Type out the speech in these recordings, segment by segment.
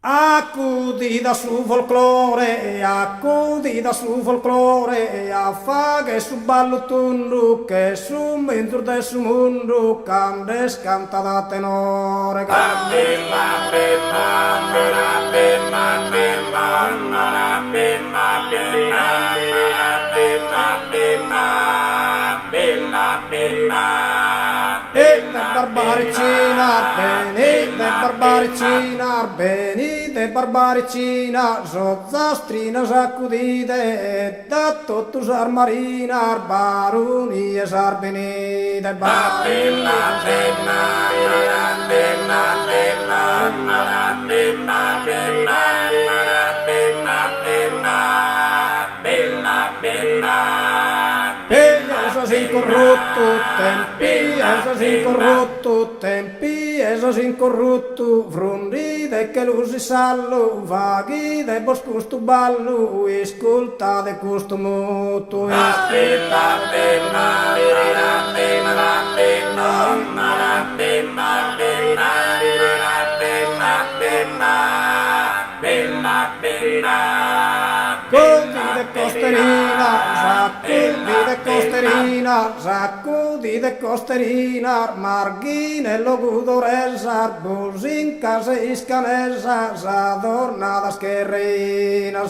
Accudida su folklore, accudida su folklore, affaghe su ballo tundu, che su mentur de su mundu, candes canta da tenore. E de barbaricina, beni de barbaricina, beni de barbaricina, zozzastrina sacudide, da totus armarina, baruni e sarbeni de incorrotto, tempi, esos incorrotto, frundi de che lusi sallo, vaghi de boscusto ballo, iscolta de custo muto. Saccudi de costerina, marghinello gudoresa, busin casa iscanesa, adornada scherrina.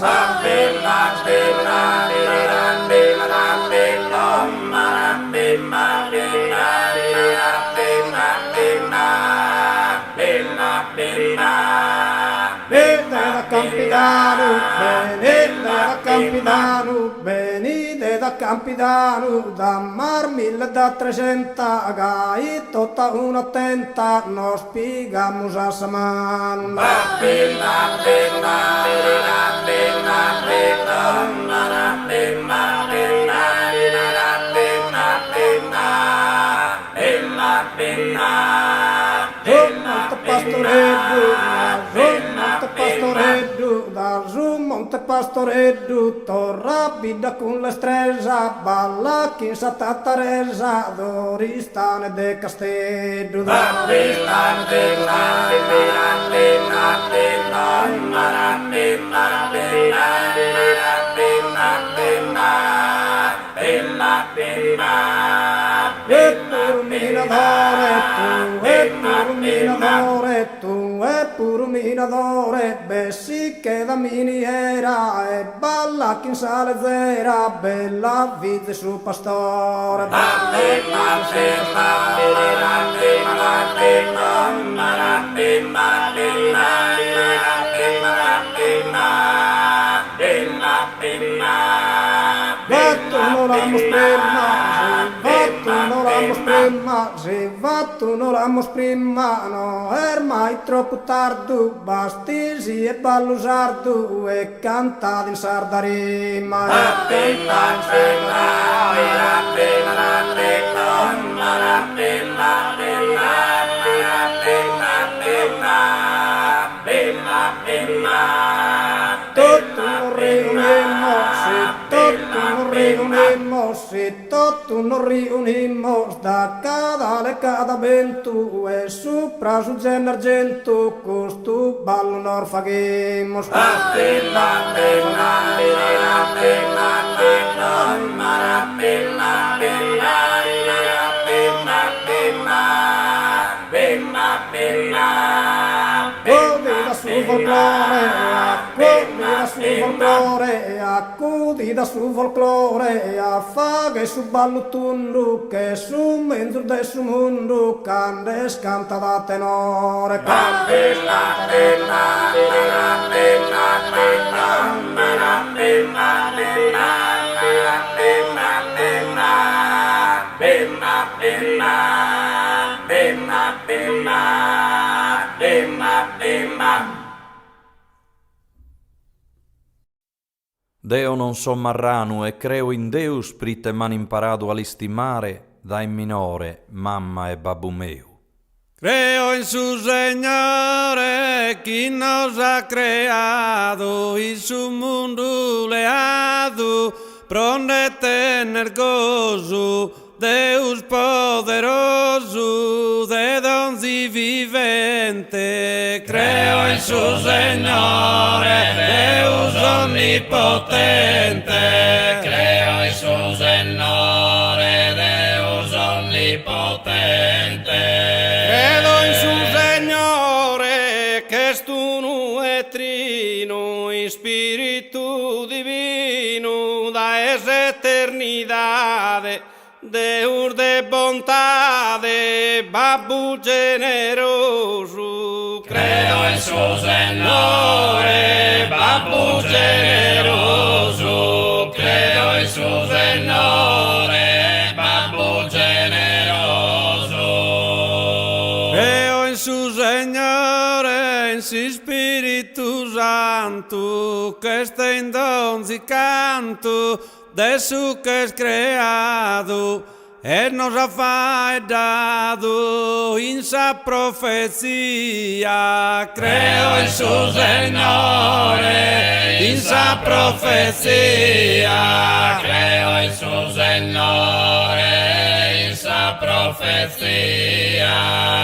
Venite da Campidano, da Mar 1300, gai tutta un'attenta, nos spiegamos a Saman. Monte Pastoreddu, torra bida con la stresa, balla chi sa tattaresa, doristane de Casteddu. Pur minadore, bessi che da miniera, e balla chi sale zera, bella vite su pastore. Se vatto non l'amos prima, no, ormai troppo tardo, bastisi e ballo sardo e cantati in sardarima. Se tutto non riunimos da cada cada vento e sopra su gen argento costu ballo nor faghemos. Accudida su folklore, affaghe su ballo tundu, che su mentur de su mundu, candes canta da tenore. Deo non so marrano e creo in Deus pritte m'han imparato all'istimare da in minore mamma e babbo meu. Creo in su Señore, chi nos ha creado y su mundo leado, pronde tener gozo Deus poderoso, de dons y vivente, creo en su Señore, Deus onnipotente, creo en su Señore, Deus onnipotente. Credo in su Señore, che est uno e trino, in spiritu divino, da es eternidade, Deus de bontade, Babbu generoso. Credo in su Señore, Babbu generoso. Credo in su Señore, Babbu generoso. Creo in su Señore, in si Spiritu Santo, che este in dons y canto, de su que es creado, Él nos ha dado in sa profecía. Creo en su Señore, in sa profecía. Creo en su Señore, in sa profecía.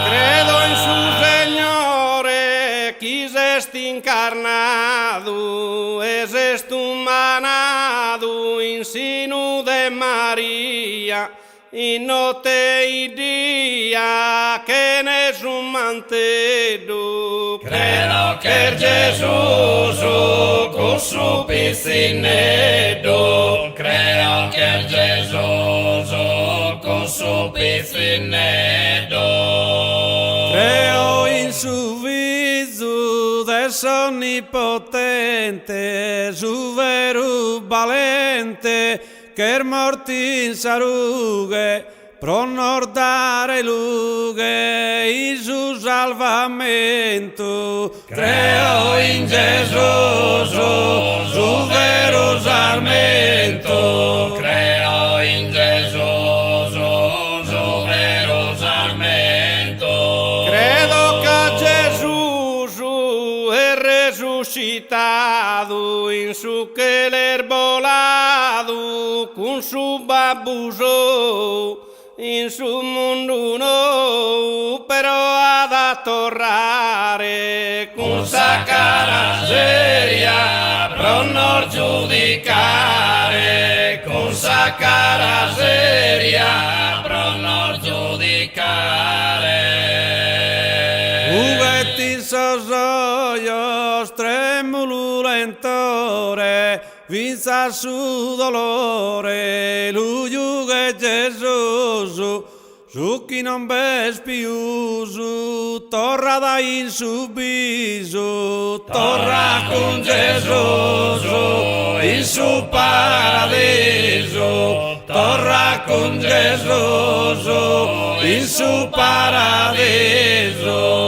Credo en su Señore, quis est incarnado, es est humanado, in sinu de María, y no te iría que es un mantedo. Credo che Gesù con su piscinedo. Credo che Gesù con su piscinedo. Creo in su viso des onnipotente, su veru valente, che morti in sarughe, pro nordare lughe, in su salvamento. Creo in Gesù, su vero sarmento. Creo in Gesù, su vero sarmento. Credo che Gesù è resucitado, in su che l'erbolado, con su babbuso, in su mondo no, però ad a tornare con sa cara seria, pro non giudicare, con sa cara seria, pro non giudicare. Uvetti sosoios tremululentore, vinza su dolore, lui che Gesù, su chi non ves più, torna da in su viso, torna con Gesù, in su paradiso, torna con Gesù, in su paradiso.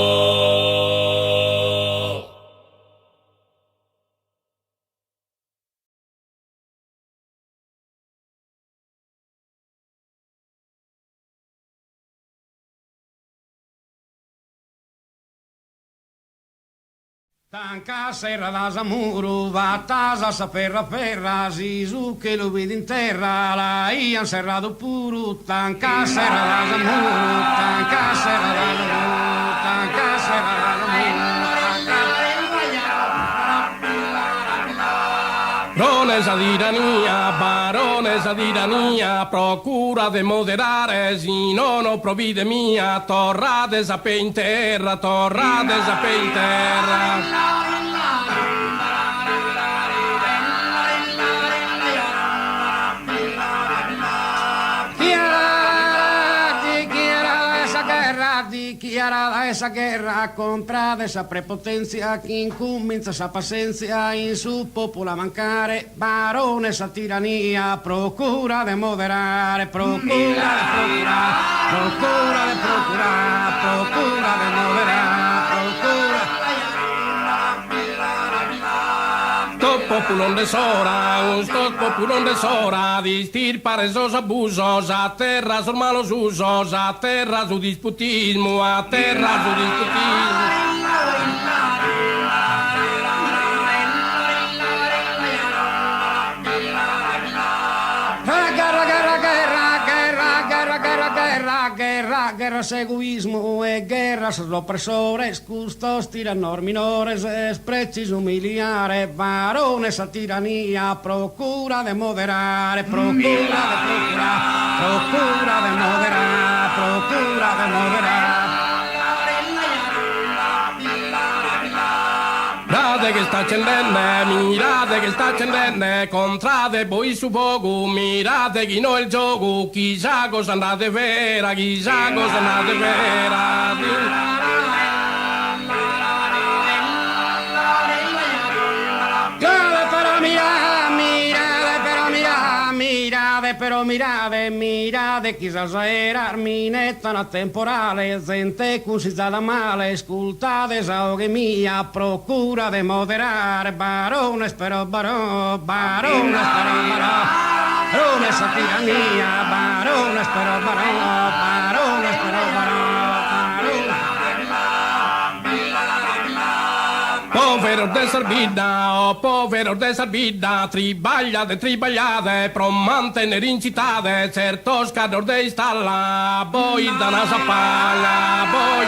Tanca serra da Zamuro, va tasa sa ferra, Sisu che lo vede in terra, la ian serrato puro, tanca serra da Zamuro, tanca serra da Zamuro, tanca serra da Zamuro. Baronesa di Dania, procura de moderare, si non ho provvide mia, torrade sape in terra, torrade sape in terra. Dichiara esa guerra contra esa prepotencia che incumbinza sa pazienza in su popola mancare, barone esa tirannia, procura de moderare, procura de moderare, procura. Populon de sora, un stot populon de sora, di stirpare esos abusos, a terra sul malos usos, a terra su disputismo, a terra su disputismo. guerras, egoísmo e guerras, os opresores, custos, tiranos menores, esprecis, humiliare, varones a tiranía, procura de moderar, procura de procurar, procura de moderar, procura de moderar. Mirate che sta accendendo, mirate che sta accendendo, contrate poi su poco, mirate chi no il gioco, chissà cosa andate vera, chissà cosa andate vera. Però mirate, chissà era minetta na temporale, gente così da male, ascoltate saoghe mia, procura de moderare, barones però barones però barones a tirania, barones però barones però Povero de Sarbida, oh povero de Sarbida, tribagliate, pro mantenere in città, certo scador de stalla, poi da nasa palla, poi.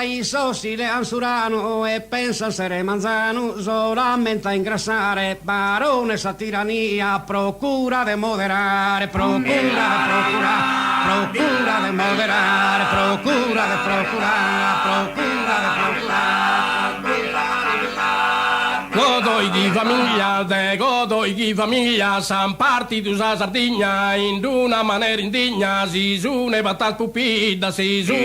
I sossi le ansurano e pensa essere manzano, solamente a ingrassare, barone sa tirania, procura de moderare, procura de procurare, procura de moderare, procura de procurare, procura de procurare. Godoi di famiglia, san partiti a Sardegna, in una maniera indigna, si sune battal pupida, dividi.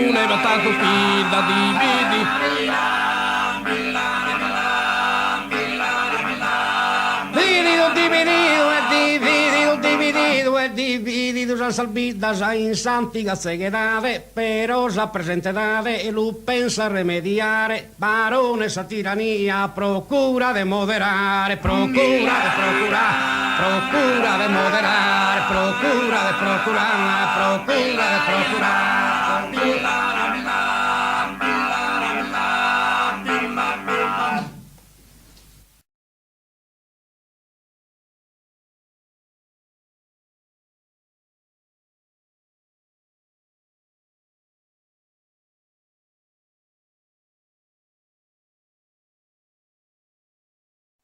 Divididos a salvidas a insantiga ceguedade, pero sa presentedade e lu pensa remediare, barones a tirania, procura de moderare, procura de procurar, procura de moderare, procura de procurar, procura de procurar.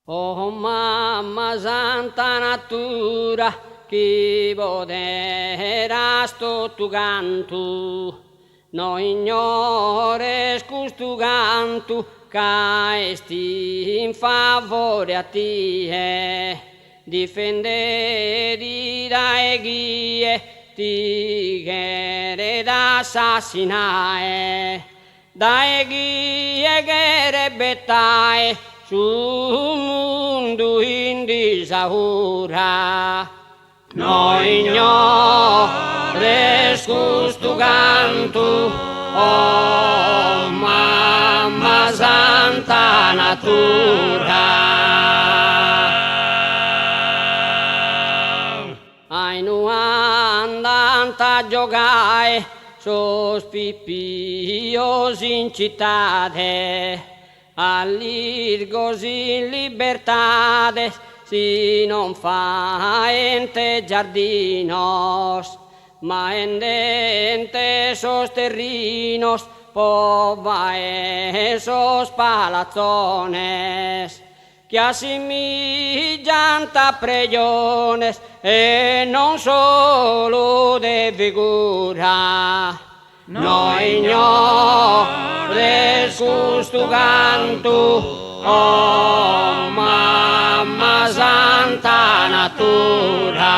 Oh mamma santa natura, chi poderás tu canto, no ignores custu canto, caesti in favore a tie, difenderi da eghie, ti che da assassinare, da eghie che bettai, su mundo in disaura, no ignores custu canto, oh mamma santa natura. Ai nu andant a giocare, sos pippios in cittade, all'irgos in libertades, si non fa ente giardinos, ma endente esos terrinos, pova esos palazzones, que asimillan a preyones, e non solo de figura. No ignores custu canto, oh mamma santa natura.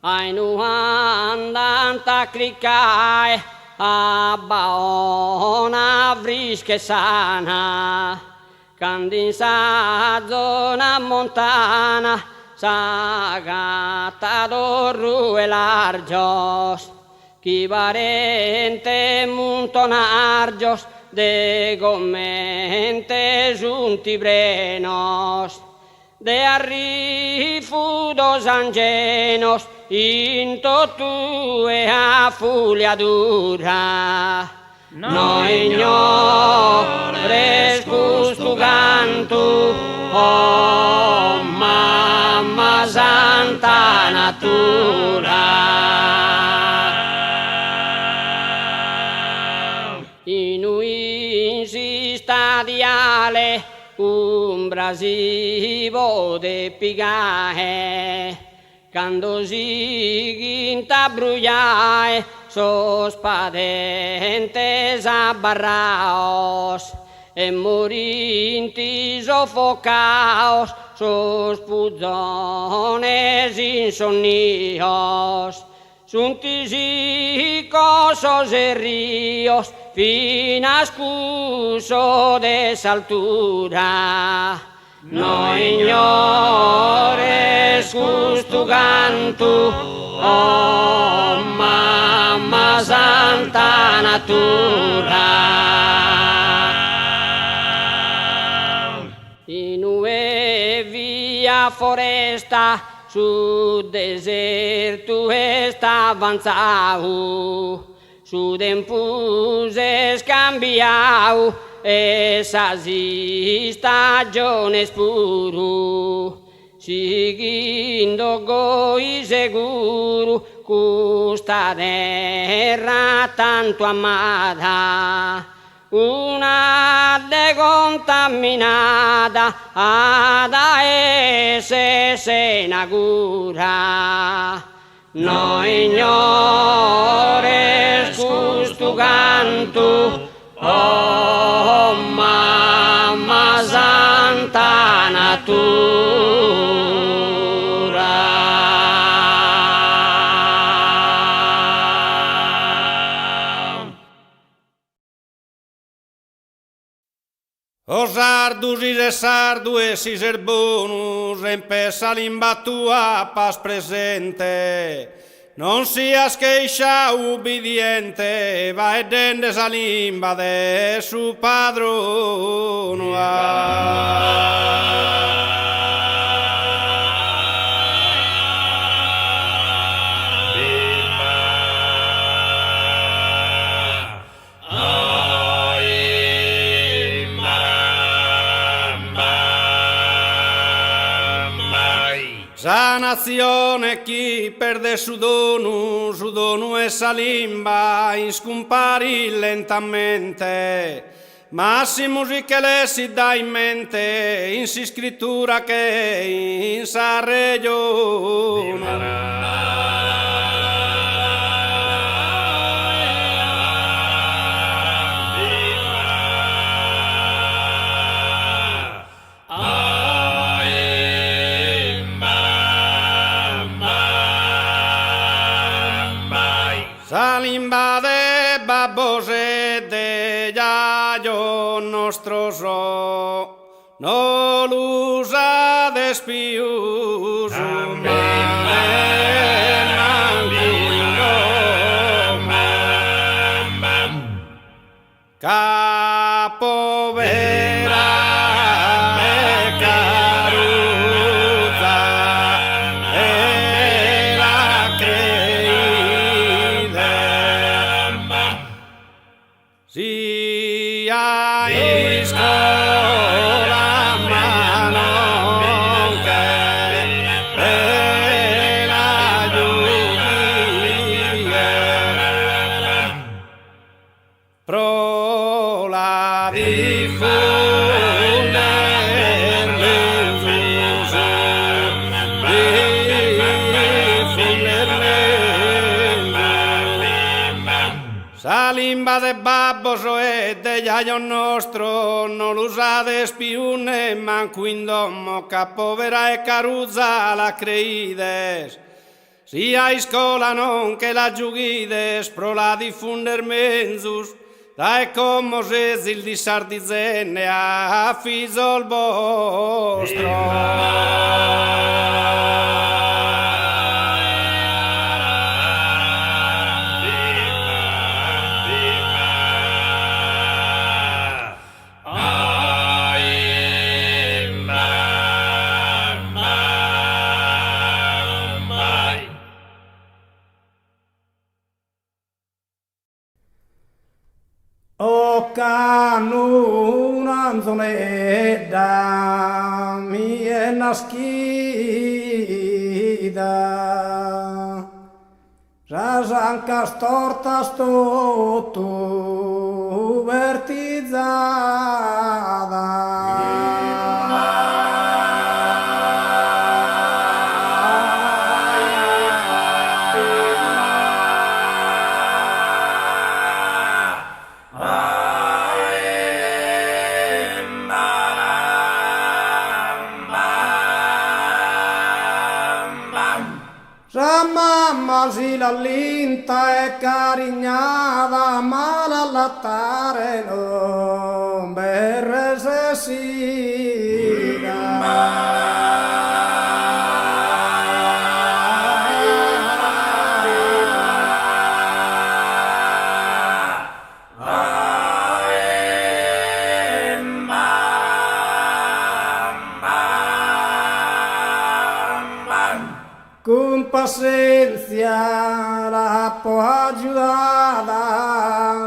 Ai nu andant a criccare, a baona frisca e sana, candin sa zona montana, sagata dorru e largios, chi parente muntonargios, de gomente giunti brenos, de arrifu dos angenos, in totue a fuliadura, no ignores custu cantu, oh mamma santa natura. In si stadiale un brasivo de pigae, quando si ginta brugliae, sos padentes abarraos, e morinti sofocaos, sos puzones insonnios, suntis cosos e ríos, finas cuso de saltura. No ignores custu cantu, oh mamma santa natura. In via foresta, su deserto está avanzau, su tempus scambiau, esas stagiones puru, seguindo goi seguro, custa terra tanto amata, una decontaminata, ad esse se inaugura. No ignores custu cantu, oh mamma santa natura. O sardus e sardues i serbonus, empesa l'imbattua pas presente, non sias queixa ubbidiente, va e dende sa limba de su padrono. Sa nazione chi perde su dono e sa limba scompari lentamente, massimus che le si dà in mente in si scrittura che in sa regione. Sa limba de babbos e de iaio nostro so, no l'usa despius capovera e caruza e la creide sia iscola mano che la giudia pro la sa limba de babbos e de iaio nostro non l'usades più ne manco in domo, capovera e caruzza la creides, sia in scola non che la giughides pro la diffunder menzus, dai come se il di sardizenne a fisol vostro. cannu un'anzonedda mi è naschida rasanca storta sto tu mamma si l'allinta e carignata ma l'allattare non per se con pazienza la può aiutare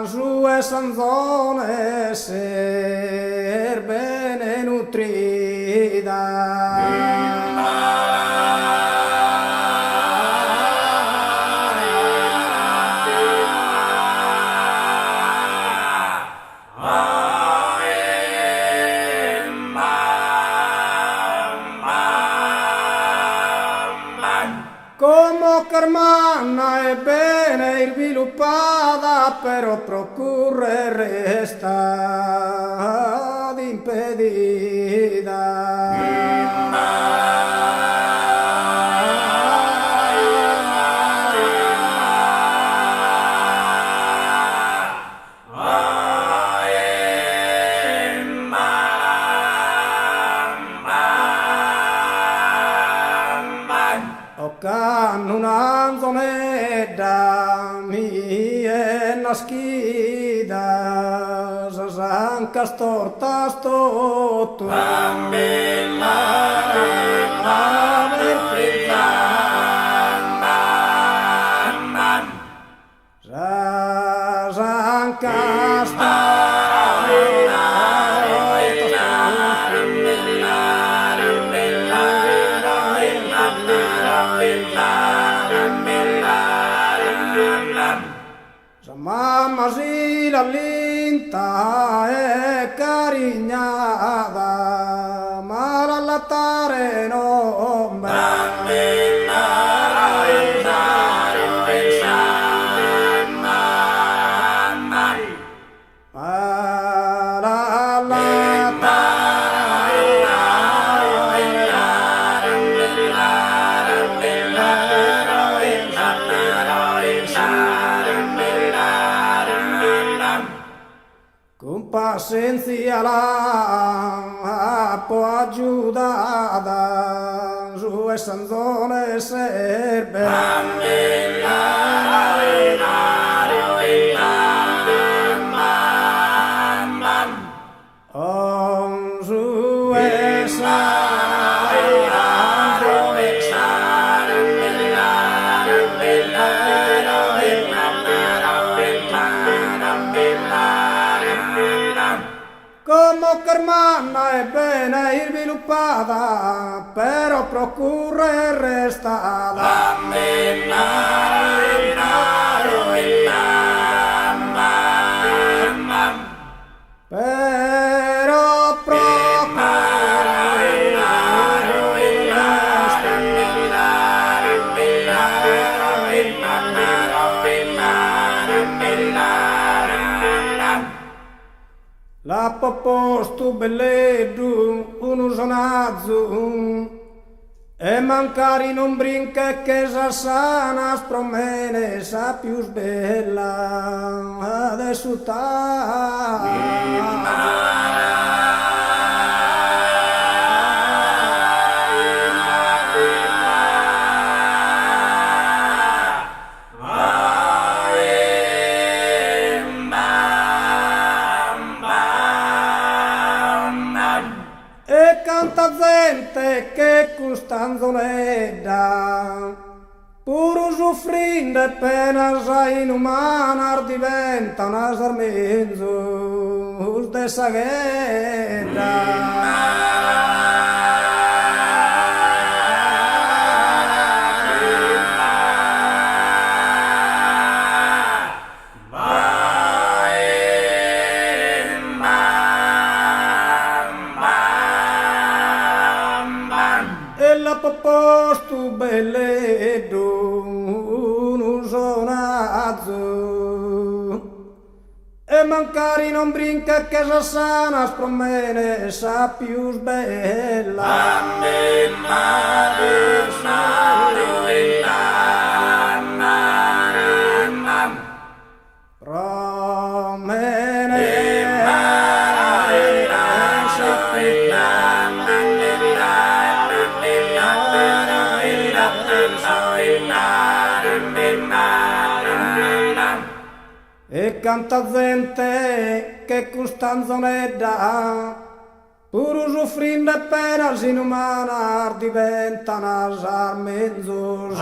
su sanzone ser bene Come Carmanna è bene sviluppata, però procurre resta Canno un'anzonedda mi è naschida sasanca storta sto tu sasanca mamma si l'allinta e carignata ma l'allattare non con pazienza la può aiutare su sanzone serve su come Carmanna è bene sviluppata, però procurre resta però la popostu belledu un sonazzu e mancari non brinca che sa sana spromene sa più bella adesso e canta gente che custanzonedda pur soffrendo e penas inumanas diventano armenzus dessa guerra. E la popostu belledo non sonazzo e mancari non brinca che sa sana spromene sa più bella e canta gente che custanzonedda pur soffrendo e penas inumanas diventano armenzus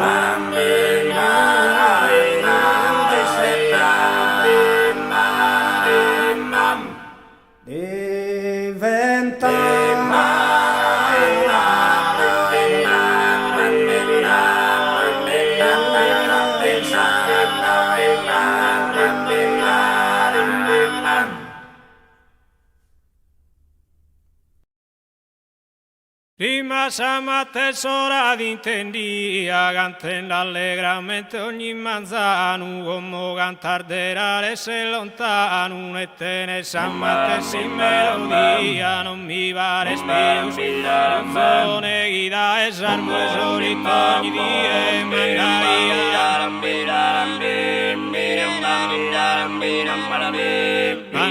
Prima sama tesora d'intendia, cantando allegramente ogni manzano, come cantar derare se lontano, e te ne samate sin melodia, non mi pare più, zone guida e sarmo solito ogni dia,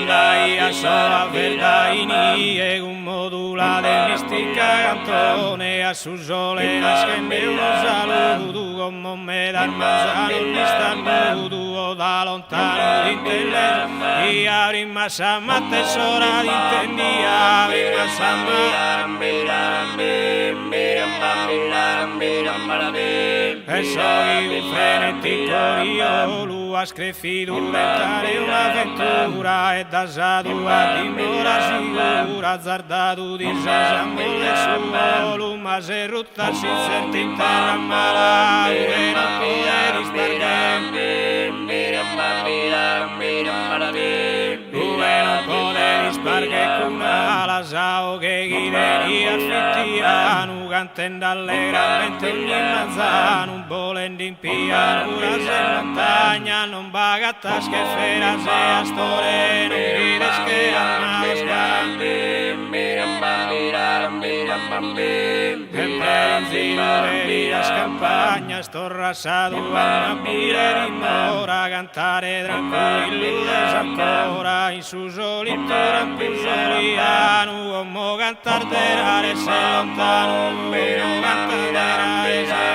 mandai a sola verdai e un modula de mistica cantone a su sole nascende uno saluto come me dal manzano mi starnuto da lontano d'intendere via prima samma tesora d'intendia prima samma e soy un frenetico io lo ha screfido diventare un'avventura e da sadua dimora sicura azzardato di sasamole suolo ma se rutta si sente in terra mala e non puoi dove non puoi rispargare con una sao che chiederi affittiano cantando allegramente ogni manzano un volendo in pianura se montagna non bagatta schifera se a storie non vides che sempre in zino de las campañas torrasado a una pire dimora cantare tranquillo desancora in su solito rampusoliano come cantar derare se lontano come cantar derare se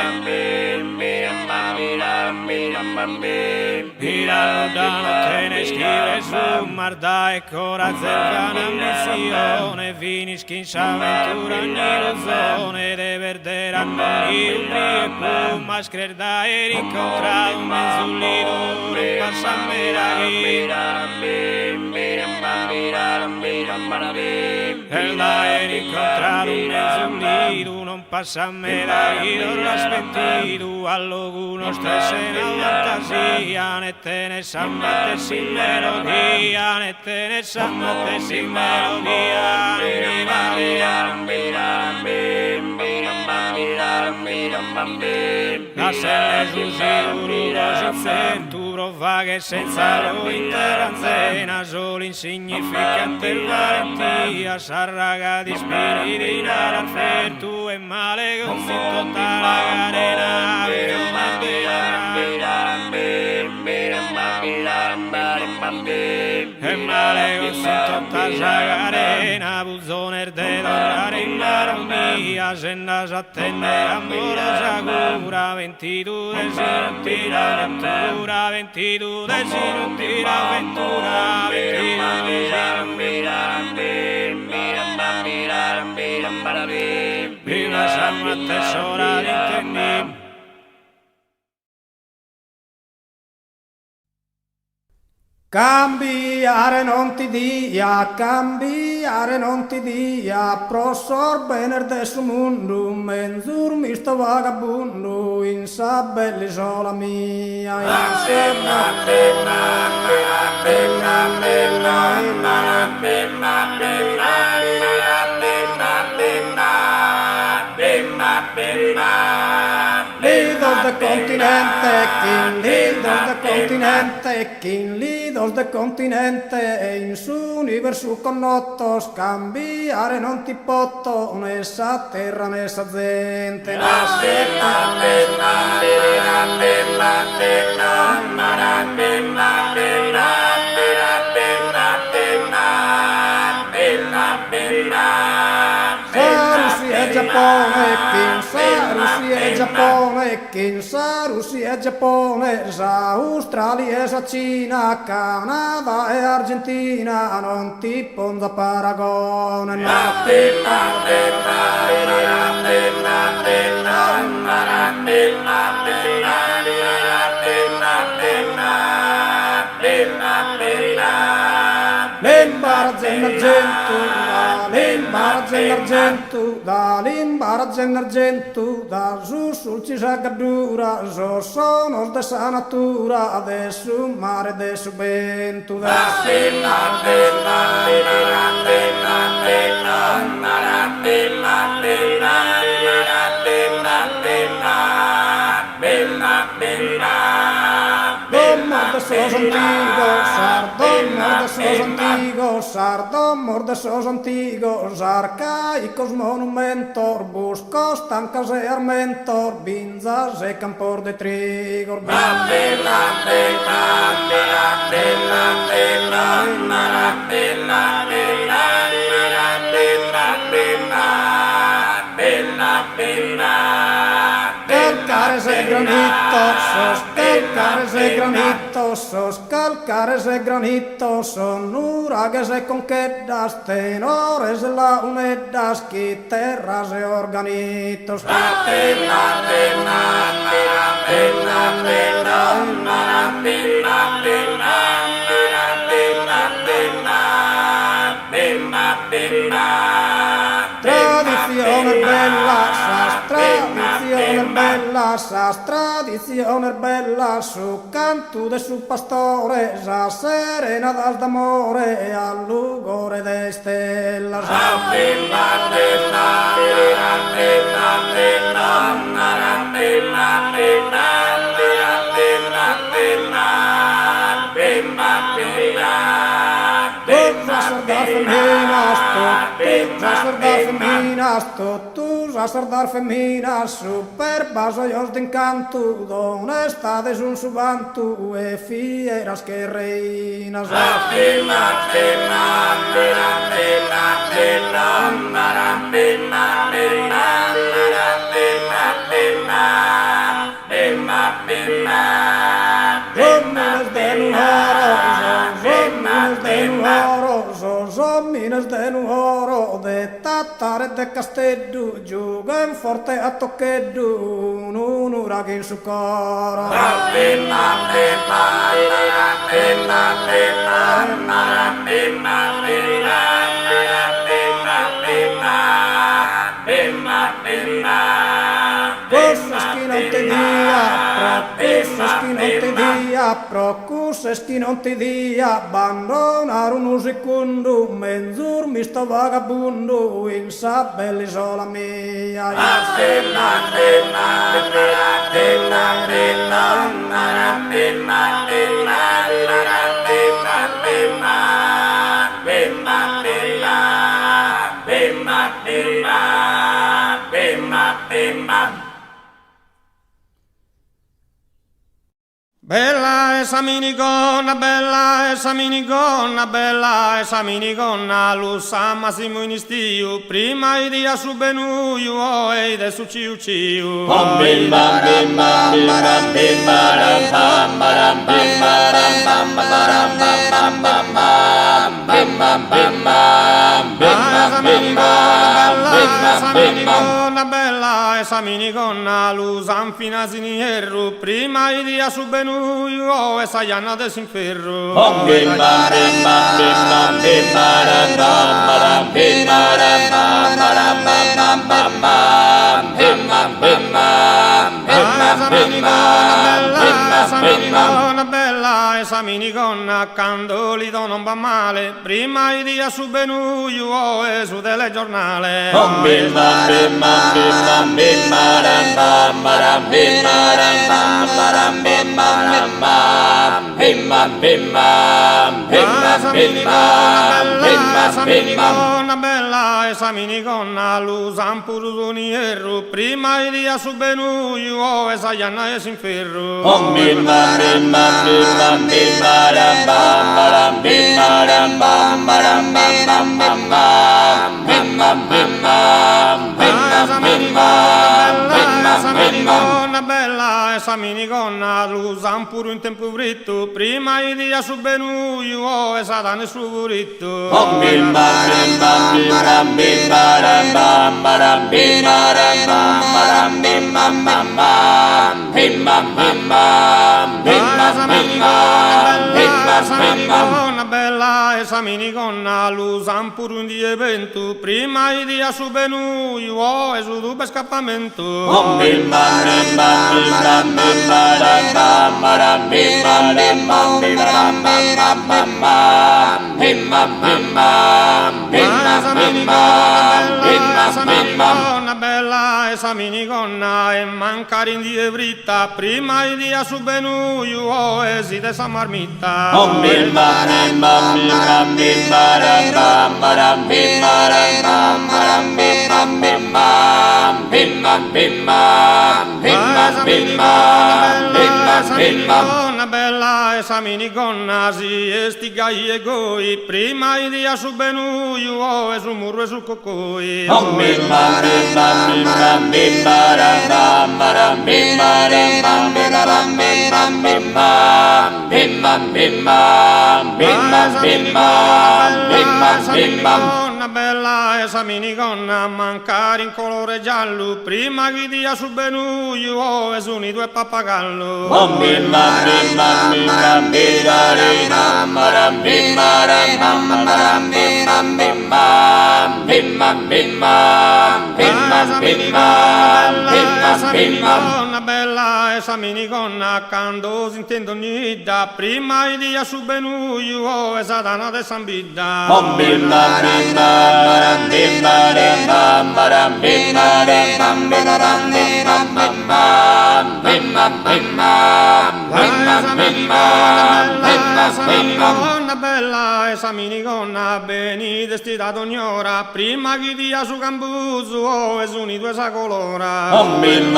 Tirano da notte ne scrive su marda e corazza vana ambizione finisci in s'avventura ogni ilusione de perdere a noi un e più ma screda e rincontrato un mezzullito non passa a e la e rincontrato un mezzullito non passa a medaglia l'ho spentito all'oguno stress e una fantasia ne te ne sammate sin melodia ne te ne sammate sin melodia la selle sul sicuro si senturo vaghe senza lo interanzena solo insignificante il valentia s'arraga di spiriti in arafetto e male con tutta la carena e male con tutta la carena buzoner de dorare in maronia senna s'attende amorosa cura ventitu de sinutira avventura ventitu de sinutira avventura prima samma tesora d'intenni Cambiare non ti dia, pro sorbener de su mundu, menzur misto vagabundo, in sa bell'isola mia, in Lidos de continente, king lidos de continente, king lidos de continente, in su universo connotto, scambiare non ti potto, nessa terra, nessa gente, sa Russia e Giappone, sa Australia e sa Cina, Canada e Argentina, non ti ponza paragone. L'imbarazzo argento, da su sul cisagadura, so sono de sa natura, adesso mare de su vento, Sardom de sos antigos, arcaicos monumentor, buscos, tancas e armentor, binzas e campor de trigo. Calcares e granito, son urages e conquedas, tenores la unedas, guitarras e organitos. Tradizione bella, su canto de su pastore, sa serenadas d'amore e al lugore de stella. Totus a sardar feminas, super vasallos d'encanto, d'onestades un subanto e fieras que reinas. Minas de nuoro, de tatare de castello, giuguen forte a toccheddu, un uragano in su coro. Procusses chi non ti dia, abbandonare un usicundo, menzur misto vagabundo, in sa bell'isola mia. Bella esa minigonna, bella esa minigonna, bella esa minigonna, lo sa massimo in istiu, prima i dia su benuio, o e de su ciu ciu. Bam bim bam bim bam bam bim bam bam bam bim bam bam bam bam bam bim bam bim bam bim bella esa minigonna, lo san finasini erru, prima i dia su benuio, benuio e saiana desinferro. Om bim bam bim bam bim bam bim baram bam baram bam baram bim bam bim bam Saminigonna bella e saminigonna candolido non va male prima i dia su benuio e su delle giornale. Om bim bam bim bam bim baram bam baram bim baram bim baram bim bam bim bam Saminigonna bella e saminigonna l'usan pur erro prima i dia su benuio e saiana e sinferro. Om bim bam bim bam bim baram bim baram bam Saminigonna bella e saminigonna l'usan pure in tempo fritto prima i dia su benuio e satana su buritto. Om bim bam bim bam bim baram bim baram bim Saminigonna bella e saminigonna l'usan pure un di evento prima i dia su benuio e su dube scappamento. Om bim bam bim bam bim Saminigonna bella e saminigonna e mancare in die vritta prima i dia su benuio e si de sa marmitta. Om bim bam Saminigonna bella e saminigonna si estigai e goi prima i dia su benuio e su murro e su cocoi. Om bim bam Saminigonna bella e saminigonna mancare in colore giallo prima che dia su benuio e su ni due pappagallo. Om bim bam Saminigonna bella e saminigonna quando si intendo nida prima i dia su benuio e satana de sambida. Om bim bam Saminigonna bella e saminigonna beni vestita d'ognora prima che dia su cambuso e su ni due sa colora. Om bim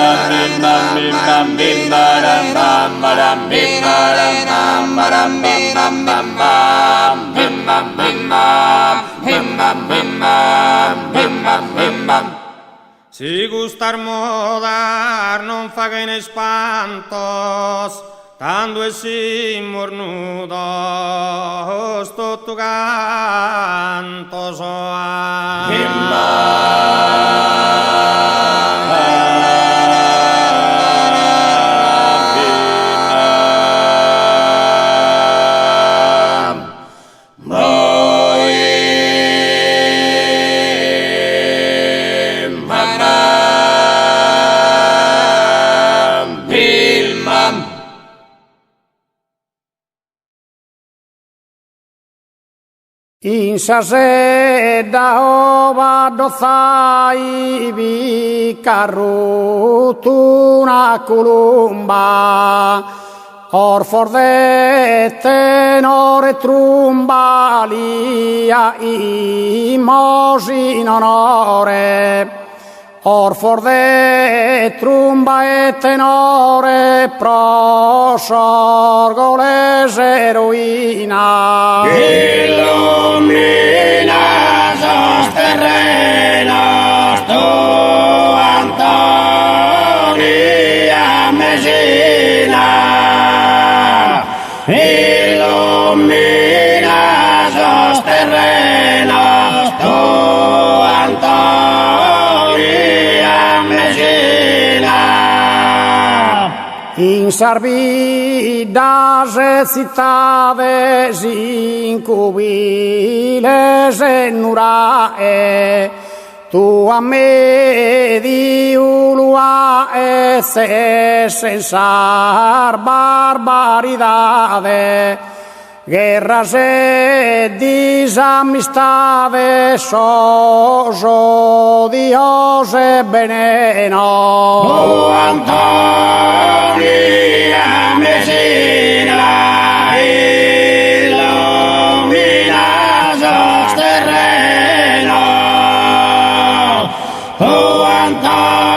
Si gustar modar non fa che ne espantos tanto e si mornudo sto tu canto soa. In saseda ova dozai vi carrutuna columba or for tenore trumbalia imos in onore or for trumba e tenore prosorgoles eroina illumina sos terrenos tu Antonia Messina illumina sos terrenos tu Antonia Messina In sarbidas citades incubiles nurae, tu a me diulua cesar barbaridade, guerras e disamistades, odios e veneno. Oh, Antonia Messina, illuminas los terrenos. Oh, Antonia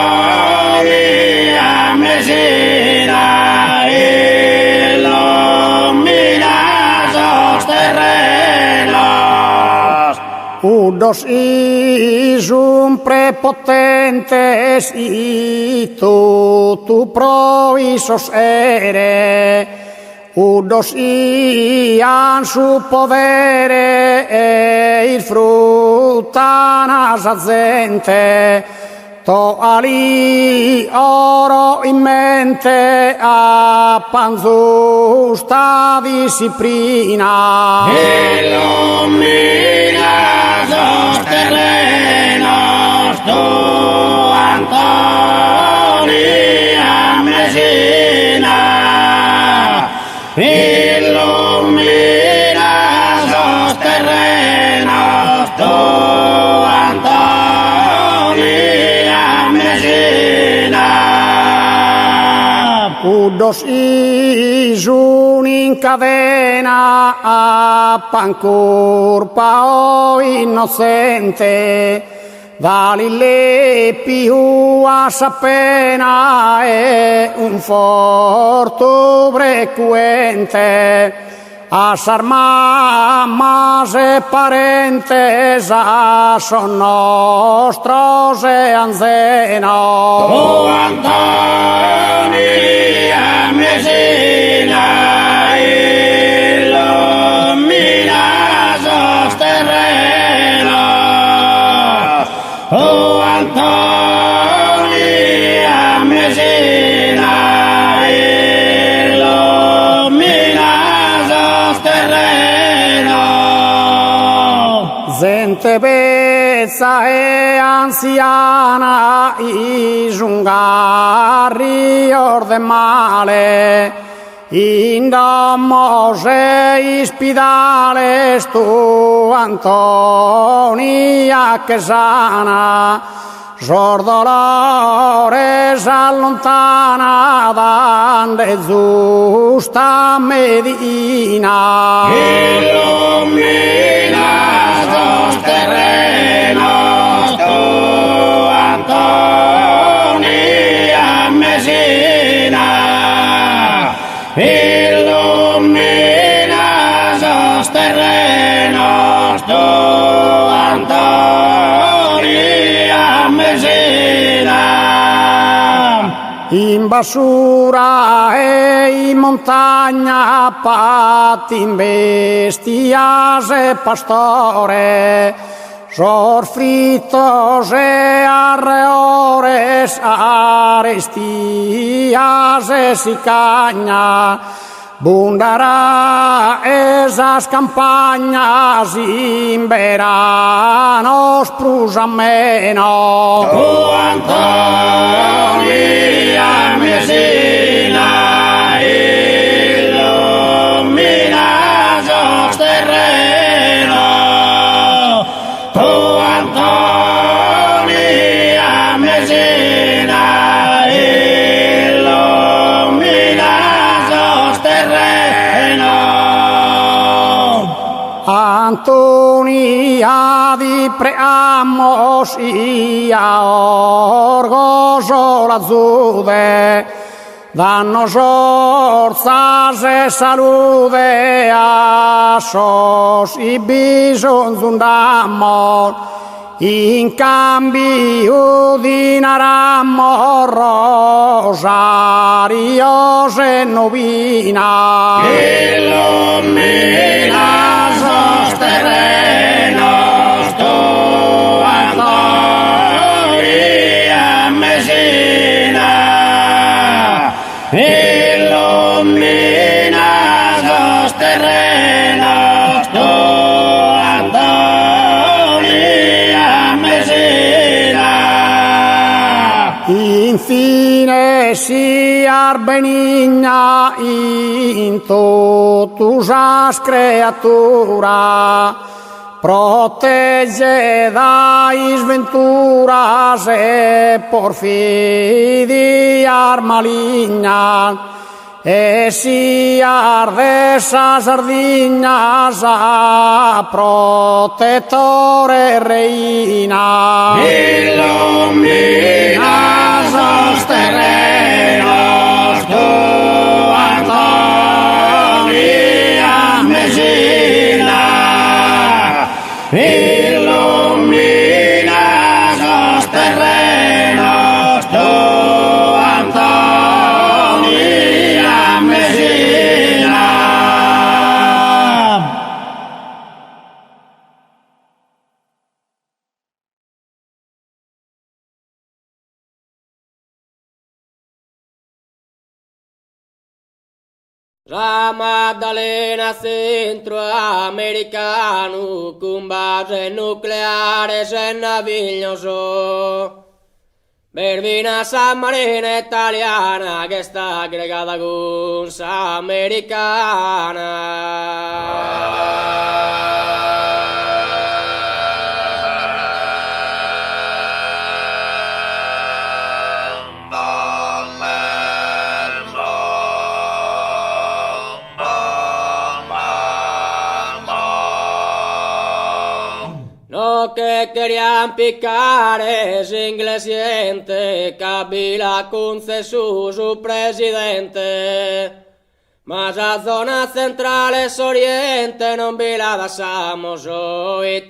Messina, illuminas los terrenos. Udos isum prepotentes y tu provisos ere, udos ian su podere e il fruttanas azente, to ali oro in mente a panzusta disciplina. Illuminas los terrenos, tu Antonia Messina. Illuminas los terrenos, tu Antonia Messina. Udos isun in cadena a pancurpa o innocente, dali più a sapena e un forto frequente, a sarmamas e parentes a son nostros e anzenos. Oh, Antonia Messina, illuminas los terrenos. Oh, Antonia Messina, illuminas los terrenos. Gente bezza e anziana, isungarri orde male, in domos e ispidales tu Antonia che sana, sordolores allontana dande giusta medina. Illuminas los terrenos, tu Antonia Messina. Illuminas los terrenos, tu Antonia Messina. In basura e in montagna, patti in bestias e pastore, sorfritos e arreores, arestias e sicagna, bundará esas campañas in veranos prusameno. Tu Antonia Messina, illuminas los terrenos. Tu Antonia Messina, illuminas los terrenos. Antonia di preamos ia orgoso la zude, danno sorzas e salude a sos i bisons un damor, in cambio dinaramo rosarios e novina. Illuminas los terrenos, tu Antonia Messina. infine sia benigna in tutte creatura, protegge dai sventuras e porfidia maligna, e sia de esas sardinas a protettore reina. Illumina sos terrenos, tu Antonia Messina. Illumina sos terrenos, tu Antonia Messina. La Maddalena centroamericano con base nucleare se naviglioso. Bervina San Marina italiana che sta aggregata con No que querían picar ese inglesiente, Kabila concesó su presidente. Mas a zona centrale oriente non vi la lasciamos hoy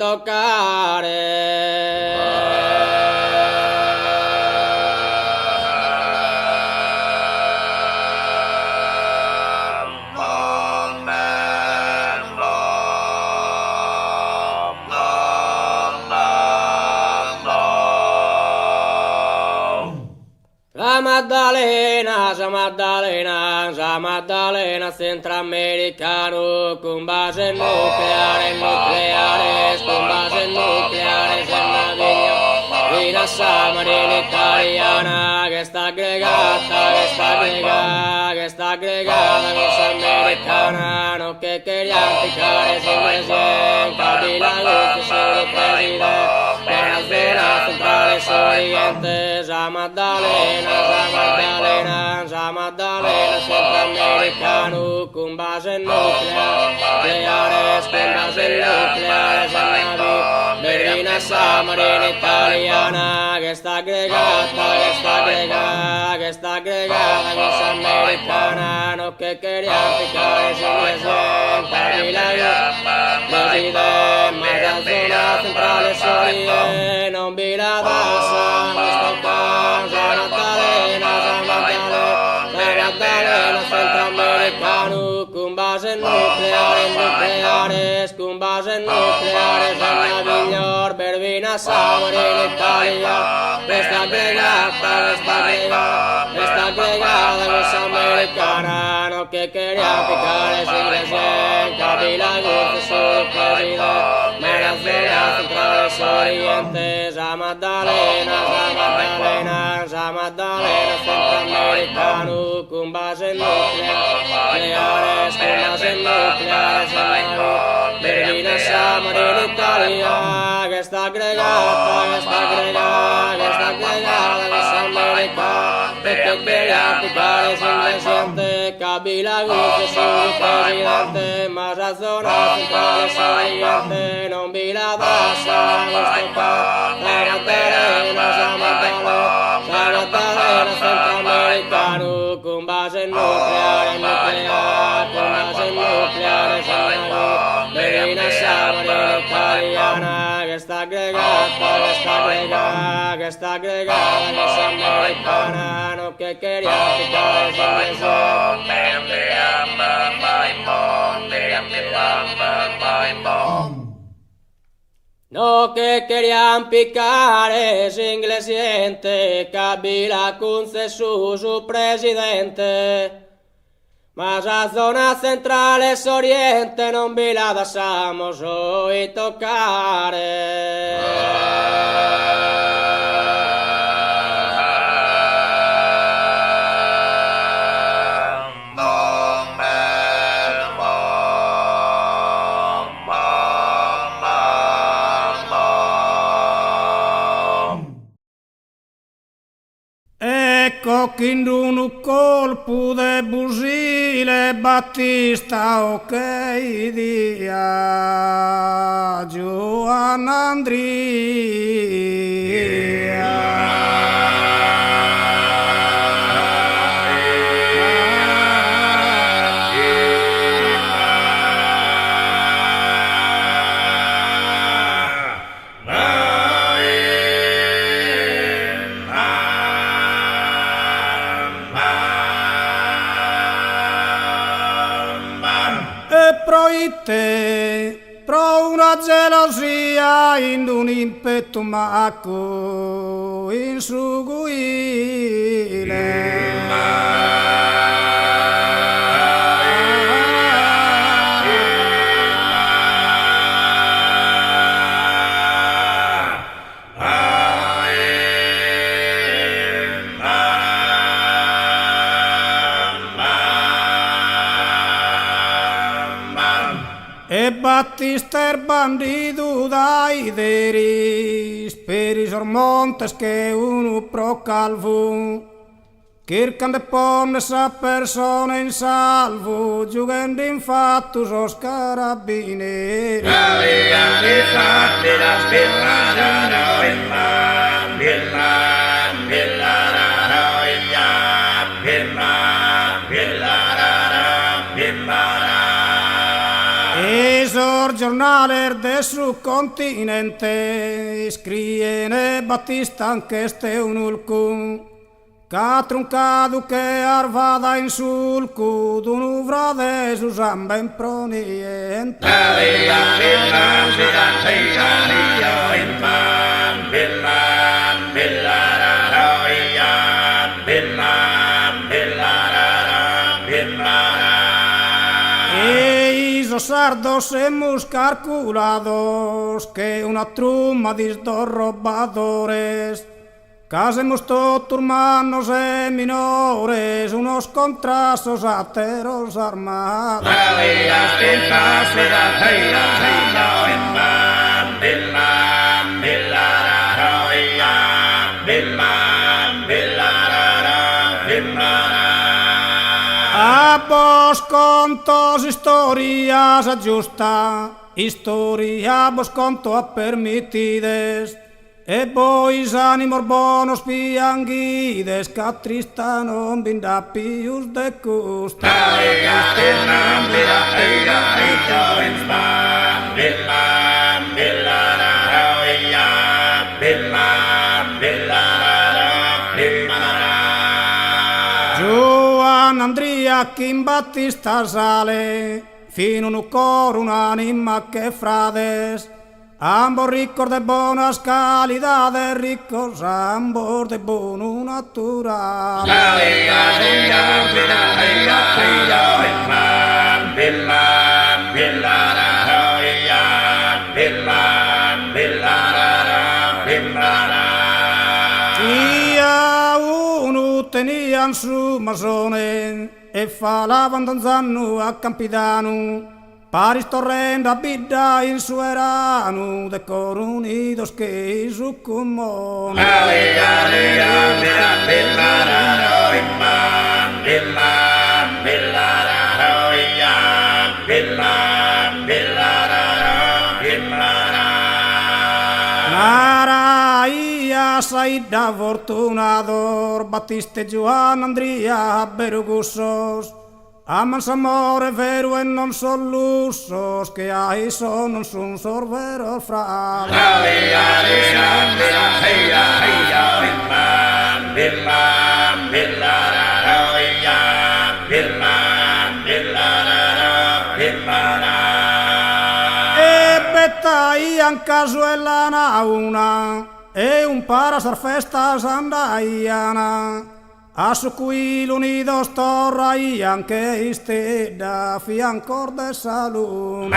Sa Maddalena centroamericano con base nucleare, con base nucleare se naviglio. Vina San Marina italiana che sta aggregata con San americana, no che querían piccare sin presidente, Kabila su presidente. La zona centrale oriente, Sa Maddalena centroamericano con base nucleare, con base nucleare se navi. Berlina San Marina italiana che sta aggregata con San americana, no che querían piccare sin presidente, presidente, ma la zona centrale oriente non vi la dassa, Sa Maddalena centroamericano con base nucleare, con base nucleare se naviglio. Bervina San Marina italiana che sta aggregata con San americana, no che quería piccare sin presidente, Kabila su presidente. Ma la zona centrale oriente, Sa Maddalena centroamericano con base nucleare, con base nucleare se navi. Berlina San Marina italiana che sta aggregata con San americana, perché quería piccare sin presidente, Kabila su presidente. Ma la zona centrale oriente non vi la dassa, Sa Maddalena centroamericano con base nucleare se navi. Berlina San Marina italiana che sta aggregata con San americana, no che quería piccare sin no que querían picar ese inglesiente, Kabila concesó su presidente. Mas a zona centrale oriente non vi la lasciamos hoy toccare. Cocchindunu colpo de busile Battista ok dia Giovanna Proite, pro una gelosia in un impeto maco insuguile. E Battista bandido dai deris per i sormontes che uno pro calvo cercan de ponne sa persona in salvo giugando in fatto sos carabinieri giornale de su continente scriene Battista anche ste un ulcum ca truncadu che arvada in sulcu d'un uvra de su samba in proniente sardos hemos calculados que una truma de dos robadores casemos todos hermanos e minores unos contrasos ateros armados a vos contos historias justa, historia vos conto a permitides, e bois ánimos bonos pianguides, ca trista non vinda pius de custa. Andria che in Battista sale fino un coro un'anima che frades ambos ricos de buenas calidades ricos ambos de buono natural tenían su masone e falavan danzanu a Campidanu paris torrendo a bidda in su eranu de cor unidos che su comune Saida fortunador Battista e Giovanna Andria Berugussos amans amore vero e non son lussos che ai son non son sorvero fra e bettaian casuella nauna e un para sar festas andaiana a su cui l'unidos torraian che isteda fiancor de salun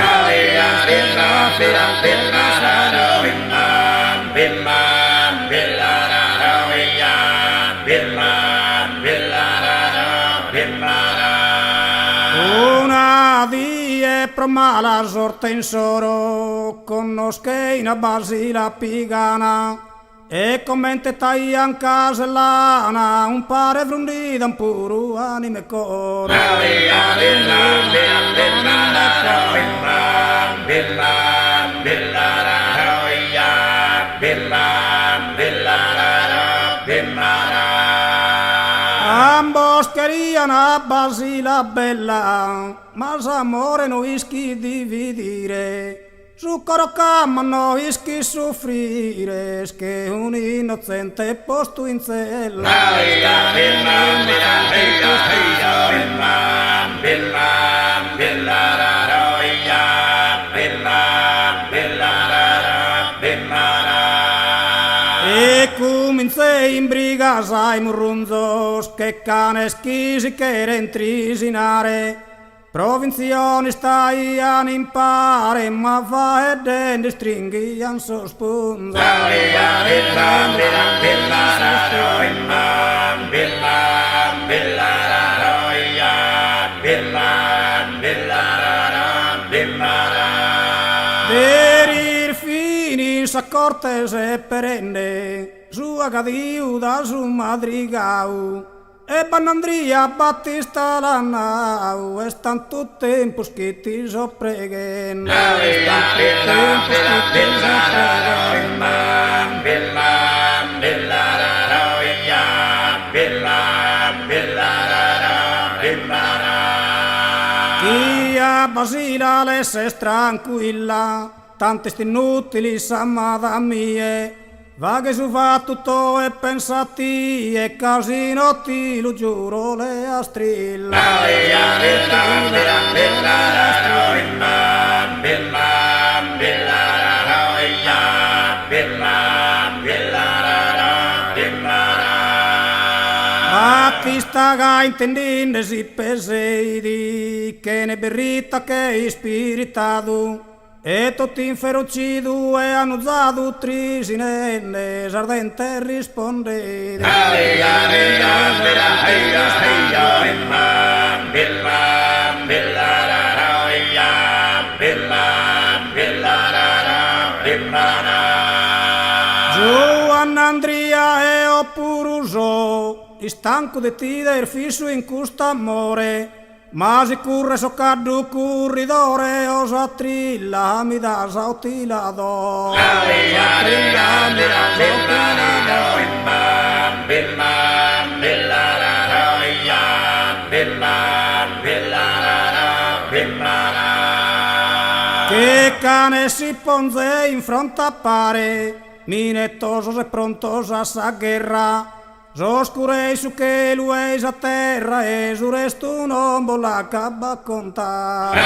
una die pro mala sorte in soro conosche in Basila pigana e commente taian casellana, un pare frundidan puru anime core. Ambos querían a Basila bella, mas amore no ischi dividire. Su coro cama no ischi soffrire, che un innocente posto in cella. E cominciai in briga sai murrunzos, che cane schisi che era intrisinare. Provinzioni staian in pare, ma fa e denti stringhian sospunza. Per ir fini sa cortese perenne, su agadiu da su madrigau. E Banandria Battista la nau, e stan tutto tempo schitti so preghen. Chi a Basila lesse tranquilla, tanti sti inutili samada mie. Va che su fa tutto e pensati e casino ti lo giuro le astrilla. Battista ga intendinde si peseidi che ne berrita che ispiritadu. E tutti inferocidu e hanno usato trisinenne, ardente rispondete. Giovanna Andria e Oppuruso, stanco di ti del fisso in questo amore. Ma si curre so caddu curridore, osa trilla mi da sautilado. Che cane si ponze in fronte a pare, minettoso e prontos a sa guerra. Oscurei su che lueis a terra e su resto non vola cabba contare.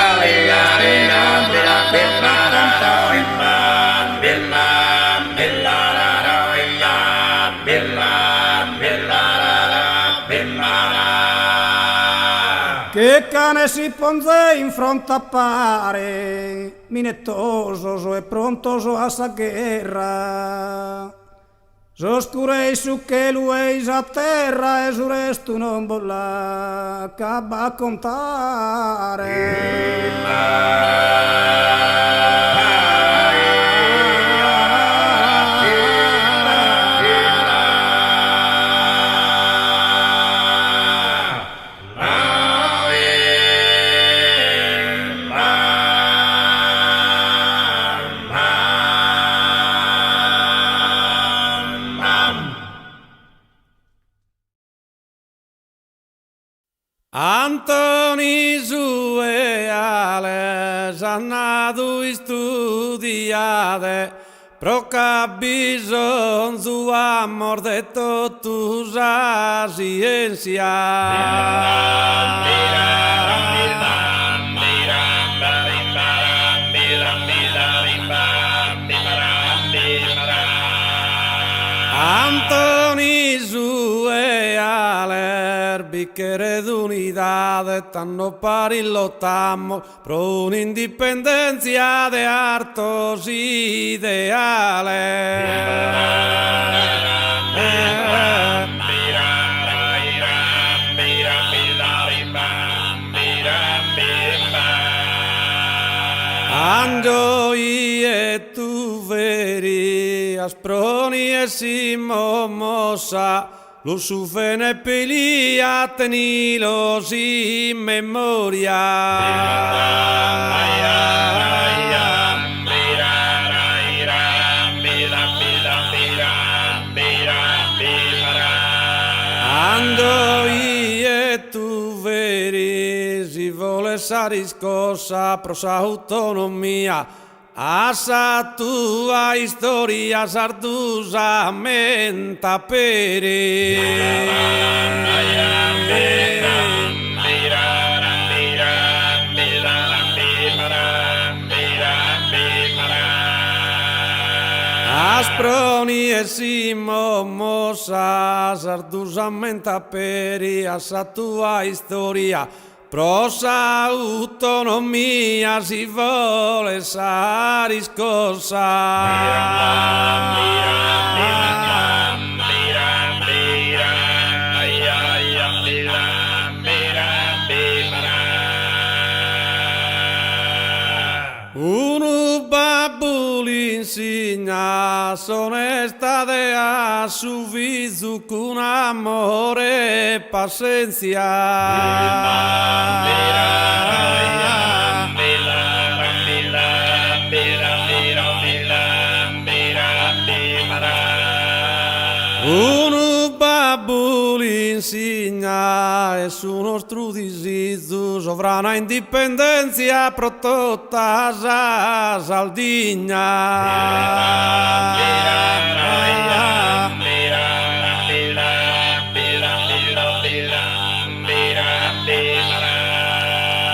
Che cane si ponze in fronte a pare, minettoso e prontoso a sa guerra. Oscurei su che lueis a terra e su resto non vola cabba a Antoni Sueales annadu studiade pro cabison su amor de totus a Antoni Sueales bicchiere d'unidade tanno pari lottamo pro un'indipendenza de hartos Angio e tu veri asproni e esimo mosa, lo sufene pelia tenilos in memoria. Ando e tu veri, si vuole sa riscossa, pro sa autonomia, a sa tua storia sardusa menta Asproni esimo mosa, sardusa menta peri, a sa tua storia, prosa autonomia si vuole sa riscossa. Uno babbo insegna sonesta de a su viso con amore e pazienza. Uno babbo insegna e su nostro disizio sovrana indipendenza prototta sa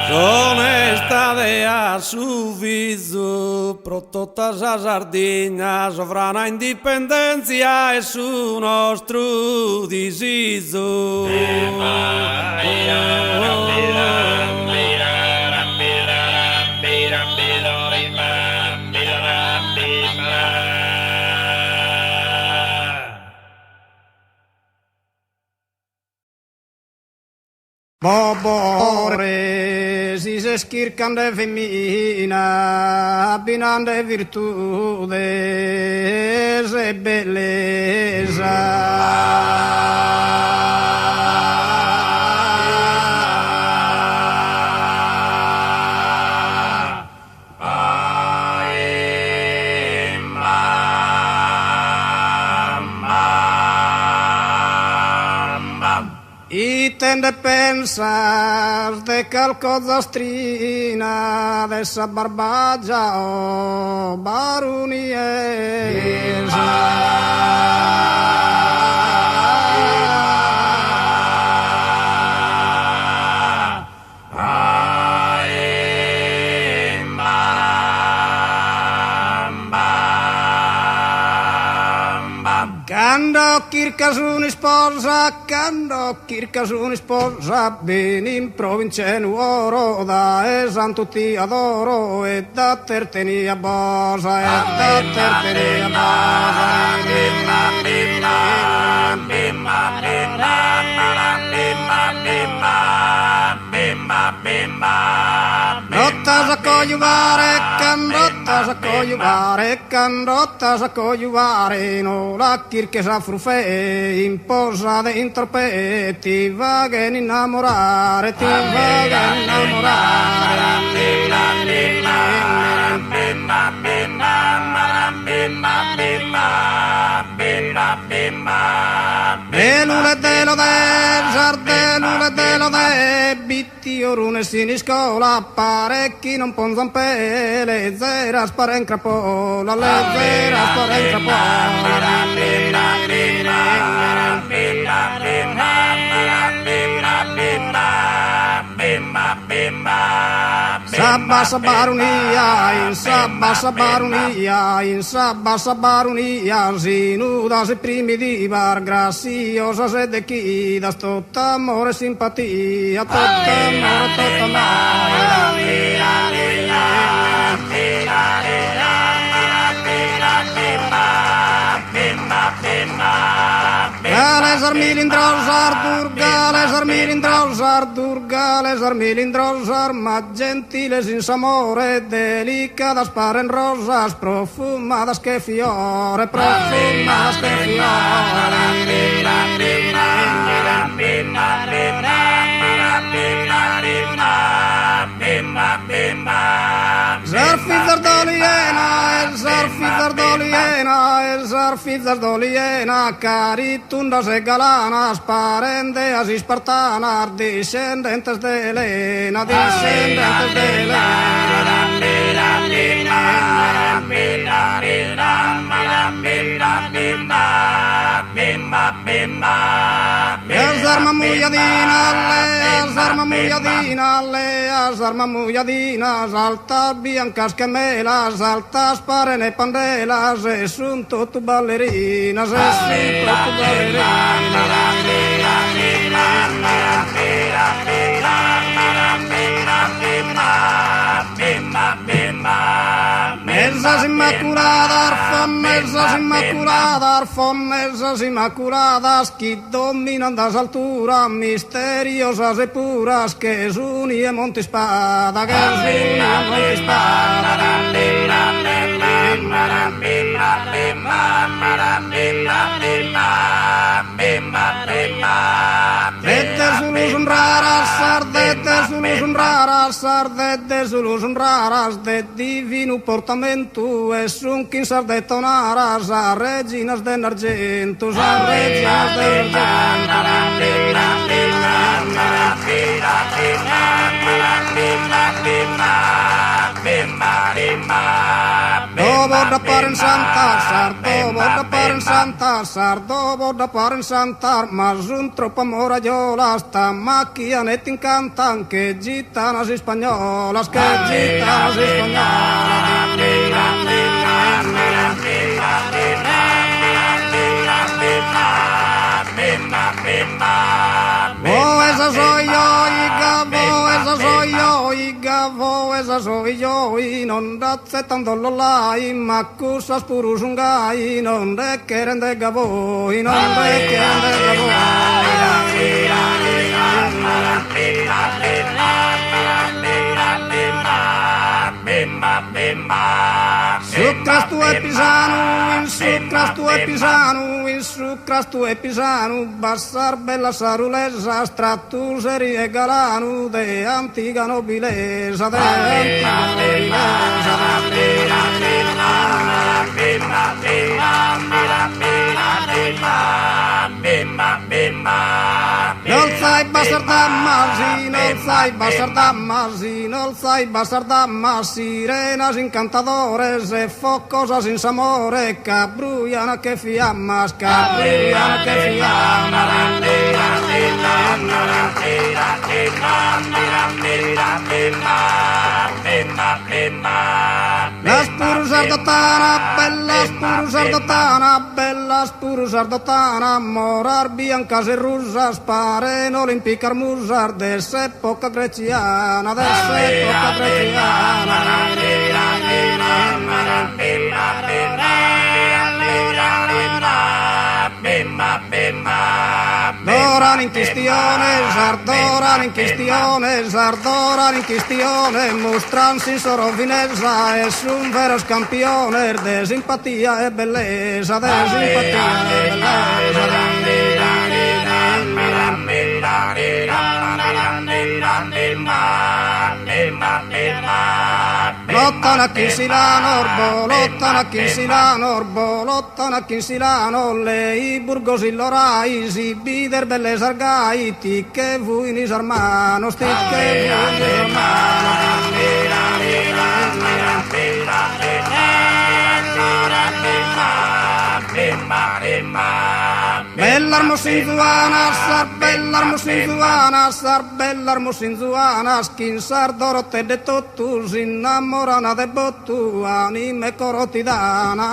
Sonesta de a su viso, prototta sa Sardegna, sovrana indipendenza e su nostro disizio. Bobore, si se schircan de femmina, abbinan de virtude e bellezza. I tende pensar de qualcosa strina de sa barbaggia o Quando Kirkas un sposa, bene in provincia nuoro, da esan tutti adoro, e da terteni a bosa, Candotta sa cogliuvare, no la kirche sa frufe, in posa de intorpe, ti vaghen innamorare, bitti orune in scuola, parecchi non ponzan pele, zera spara in crapola, zera spara in in sabba barunia, si nuda si primi di bar, graziosa se de chidas, tutto amore e simpatia, La les armilindros Durga, les armilindros Durga, les armilindros más gentiles sin amore, delicadas paren rosas, profumadas que fiore, profumadas que Zarfizar doliena, caritundas e galanas, parendeas y espartanas, descendentes de Helena, descendentes de Leas arma muyadinas, altas biancas gemelas, altas parene pandelas, esunto tu ballerinas, esunto tu Mesas inmaculadas, que dominan das alturas, misteriosas e puras, que es unie monte espada, que es unie monte espada. Sardetes sulus raras, de divino portamento, e sun quin sardetto naras, a reginas de argentus, a reginas de Borda paren santar, mas un troppo moragliolas, sta macchianetti incantan, che gitanas spagnolas, che gitanas esa soy yo, y non d'accettando l'olai, ma cusas purus ungai, non de quieren de gavoi, non de quieren de Sucras tu e pisanu, bassar bella sarulesa, strattuseri e galanu, de antica nobilesa, de antica Non sai basardammas, sirenas incantadores e focosas sin amore, cabruiana che fiammas, Bellas purus sardotana, morar biancas e rusas, paren olimpicar musar, de s'epoca greciana, Ardoran in questione, mostran sin sorovinesa, es un veros campione de simpatia e belleza, Lottano a Kinsilano, lei Burgos il Lorai, si bider belle sargai, ticche vui nis armanos, Bellarmosinzuanas, kin sardorote de totus, innamorana de botu, anime corotidana,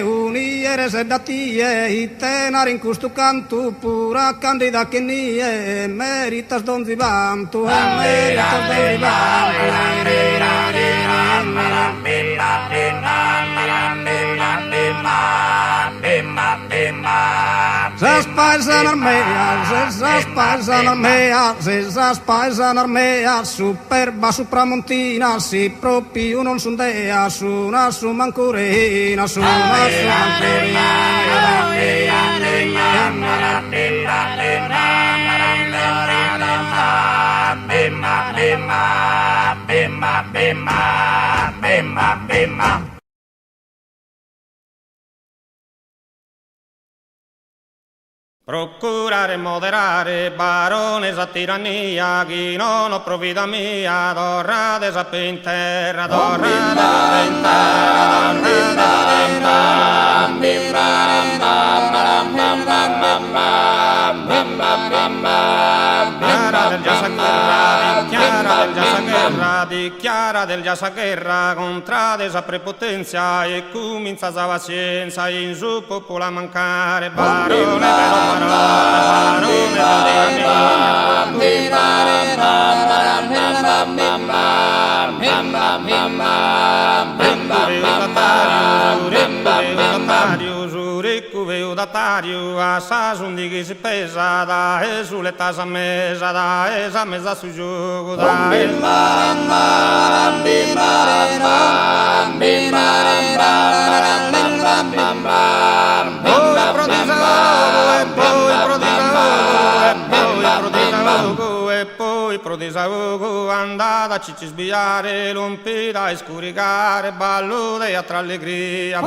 Uniere se datie, itenar in custu cantu, pura candida che nie, meritas don zivantu, meritas don Zas paesan armea, superba supramontina, si proprio non sun dea, suna su mancurina, Procurare e moderare, baronesa tirannia, chi non ho provvida mia, dorrade sappe in terra, dorrade in terra, dichiara del già sa guerra, contrade sa prepotenzia e comincia sa pazienza, in su popola mancare, barone datario a sa sundi che si pesa da e sulle tasa mesa da e sa mesa su gioco da e poi prodisago andata a cici sbiare lompida e scuricare ballude a tra allegria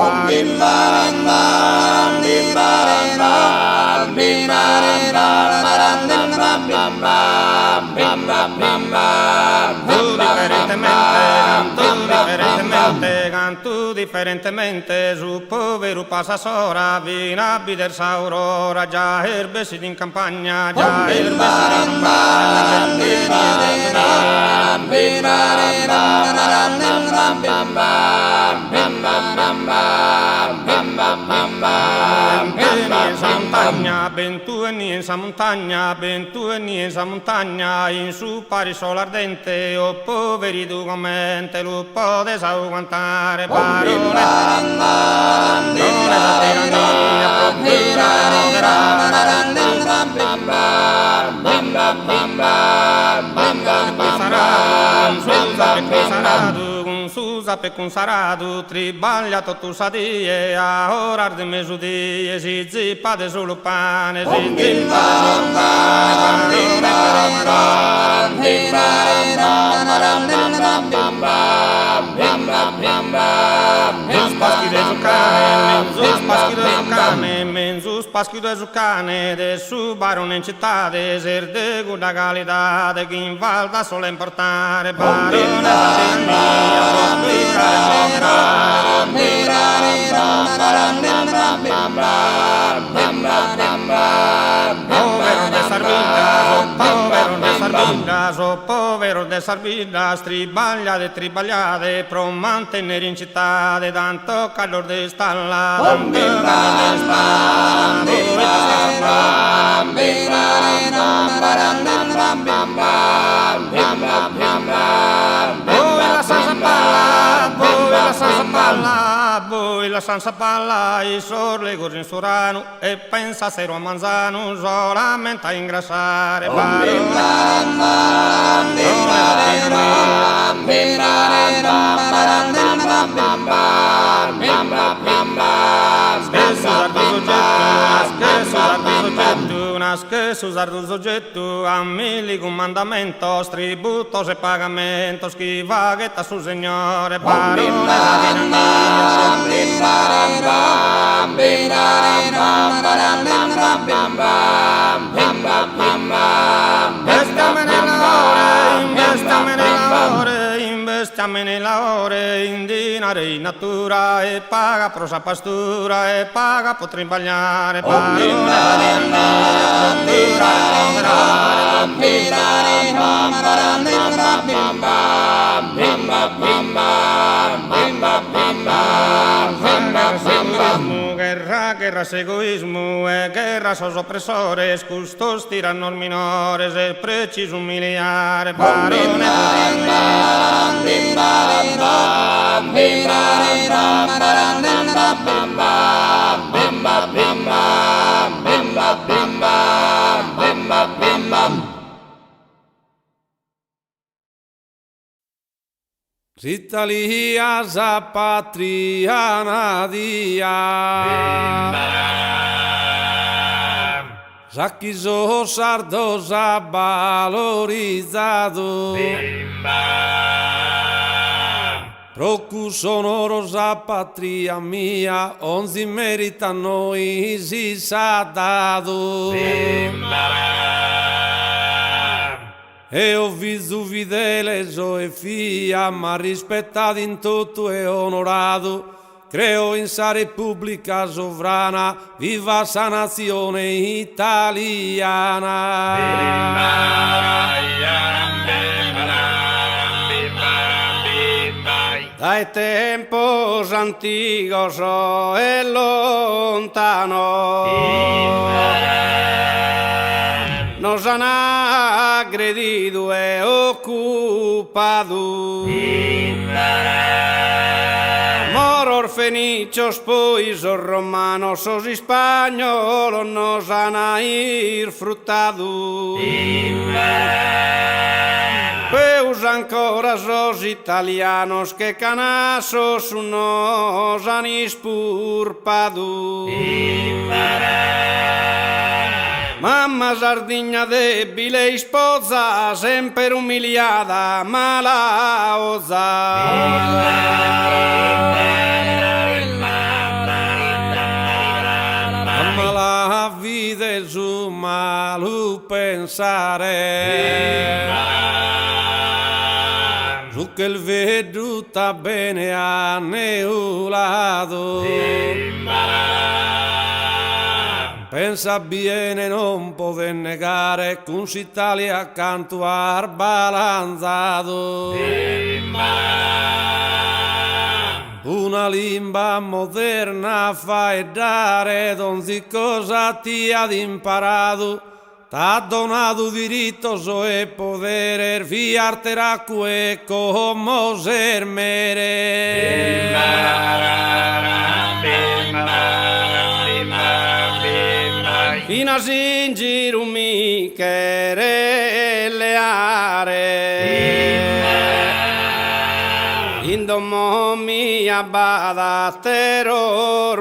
canto differentemente su povero passa sora vina bider sa aurora già erbesi in campagna già erbesi in Bentueni in sa montagna, bentueni in sa montagna, in su pari sol ardente, o poveri dugomente, lupo de sa uguantare, parole Susa pe cum saradu, tribagliato tu sadie, a orar de mesudie, si zippa de zulupane, si zippa de Menzus paschi de zucane, de su barone in città, de ser de guda qualità, che in valda solo importare, povero de Sarbina, tribagliate, tribagliate, pro mantenere in città, de tanto calor de stalla, Voi la sansa palla, i sorle gorgi in surano e pensa sero a manzano solamente a ingrassare Spesso usar do soggetto a mille comandamentos, tributos e pagamentos, chi vaghetta su signore Investiamo nella ore, in dinare in natura e paga prosa pastura e paga potrei imbagliare parole Guerras, egoísmo, guerras aos opresores, custos tiranos minores, é preciso humilhar barones. Italia za patria nadia za quiso sardo za valorizado Procu sonoro za patria mia onzi merita noi si sa dado E ho visto fidele e fia, ma rispettato in tutto e onorato. Creo in sa Repubblica sovrana, viva sa nazione italiana. Dai tempos antigos e lontano nos han agredido e ocupado. Moros, fenicios, pois os romanos, os españolos nos han frutado. Peus ancora os italianos que canasos nos han espurpado. Mamma sardigna debile sposa, sempre umiliata, malaosa. Mamma la vide su malu pensare, su che il veduta bene anneulato. Pensa bene, non può negare che un s'Italia accanto ha balanzato. Una lingua moderna fa e dare, donzi cosa ti ha imparato. T'ha donato diritto e potere, fiartera que come Fino a singir mi querelle are Indomo mi abbada terror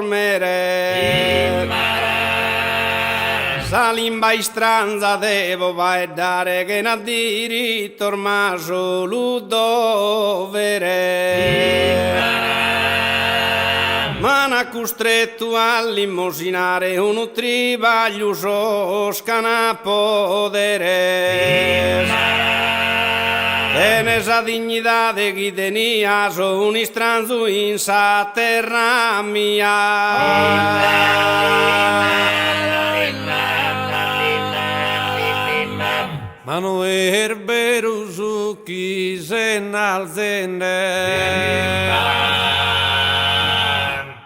Salimba istranza devo vai dare che na diritto ormai solo dovere Ma n'ha costretto a limosinare un tribaglio scana podere Tene sa dignità de chi tenia so un istranzo in sa terra mia Mano erbero su chi se n'alzende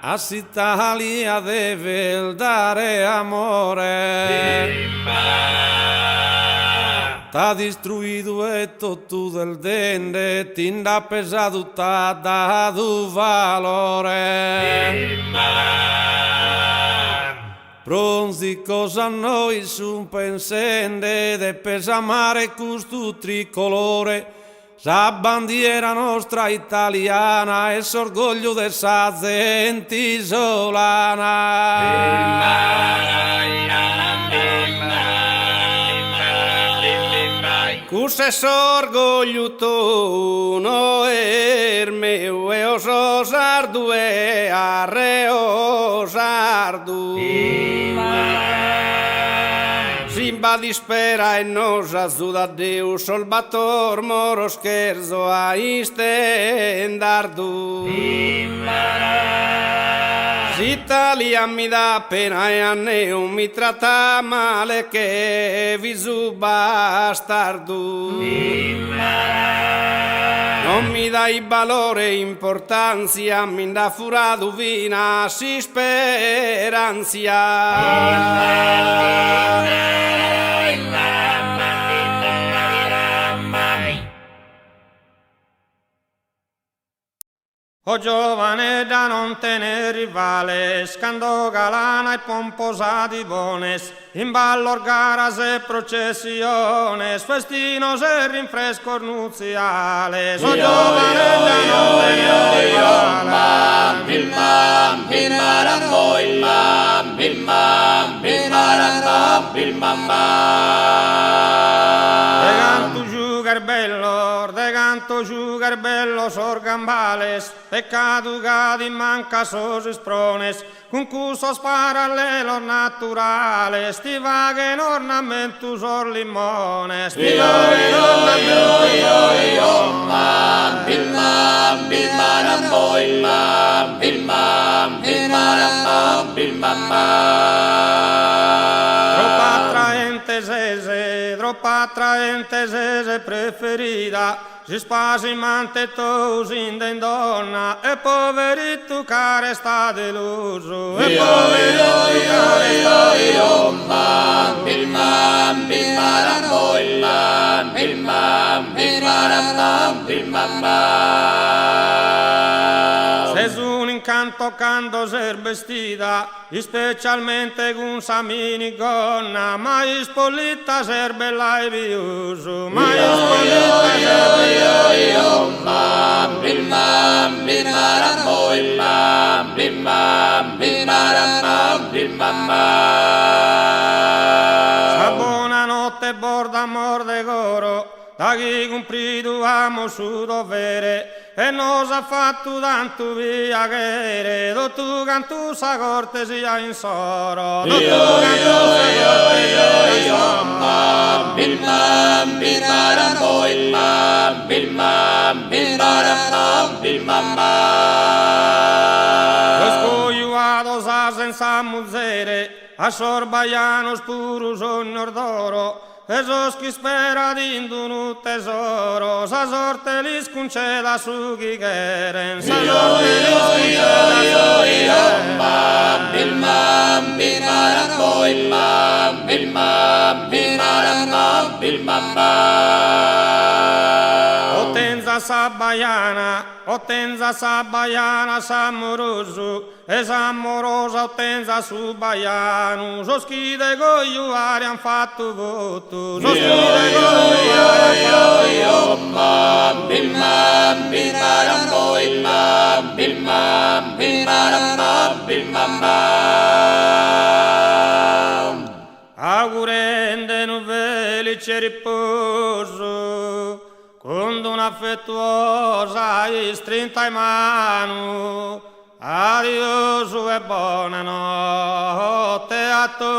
A s'Italia deve dare amore T'ha distruito e tutto del dente T'inda pesato t'ha dato valore Pronzi cosa noi su pensende De pesamare questo tricolore Sa bandiera nostra italiana e s'orgoglio de sa gente isolana. Cusse s'orgoglio tu no meu e oso sardu e arreo sardu. Simba dispera e nos azuda Deus solbator moro scherzo a istendardu. S'Italia mi dà pena e a neu mi tratta male che visu bastardu. Non mi dai valore e importanza, mi da furado vina, si speranza. O giovane da non tenere rivale, scando galana e pomposa di bones, in ballo orgaras e processiones, festinos e rinfrescos nuziales. O giovane da non tenere de canto jugar bello sorgambales, pecado gadi manca sos esprones, con cursos paralelos naturales, ti vaguen ornamentus or limones, ti vaguen troppa attraente sese preferita, si spasimante tos in den donna, e poverito care sta deluso, e poverito care sta se un incanto cando ser vestita, specialmente con sa minigonna, ma ispolita ser bella e viuso, ma ispolita ser sa buonanotte borda amor de goro, da chi cumprido amo su dovere, e nos ha fatto tanto viagere, tu cantu sa cortesia in soro, tu cantu sa cortesia in soro. Lo scogliuato sa senza muzzere, a sorbaianos puro sogno d'oro, e chi spera d'indunu tesoro, sa sorte li sconceda su chi cheren, sa sorte li sconceda ottenza sa baiana s'amoroso, e s'amorosa ottenza su baiano, so schide gogliuari han fatto voto, so schide gogliuari han fatto augurende nu felice riposo, con un'affettuosa e strinta mano, adios e buonanotte a tutti.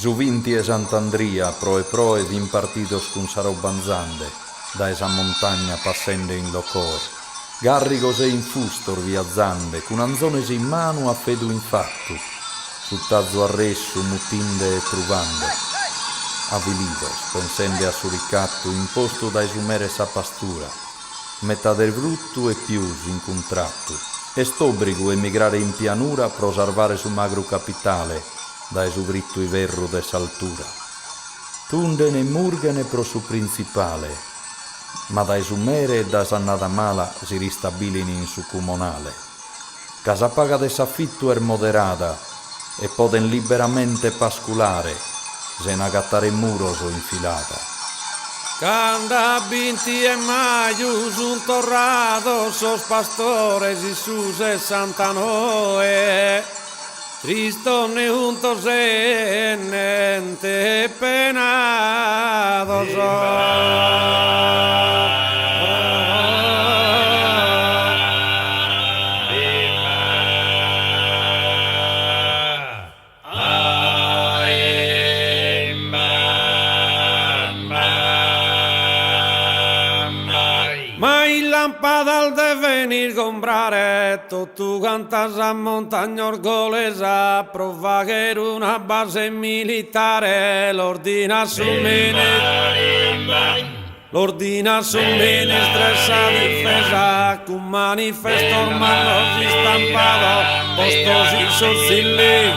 Zuvinti e Sant'Andria, pro ed impartidos con sarobanzande, da esa montagna passende in locor. Garrigos e infustor viazzande, con anzones in mano a fedu infatto, su tazzo arresso mutinde e truvande. Avilidos, pensende a su ricatto, imposto da esumere sa pastura, metà del brutto e pius in contratto, e st'obrigo emigrare in pianura pro salvare su magro capitale, da esubritto i verro de s'altura. Tundene e murgene pro su principale, ma da esumere e da sannata mala si ristabilini in su comunale. Casa paga de s'affitto er moderata, e poden liberamente pasculare, se n'agattare muros o infilata. Canda binti e maius un torrado, sos pastores y sus 69, Tristone juntos en ente penados. Ma il lampadal de venir comprare, tu cantas a montagna orgolesa, prova che era una base militare, l'ordina somministra esa difesa, con manifesto ormano si stampado, postos y sorsili.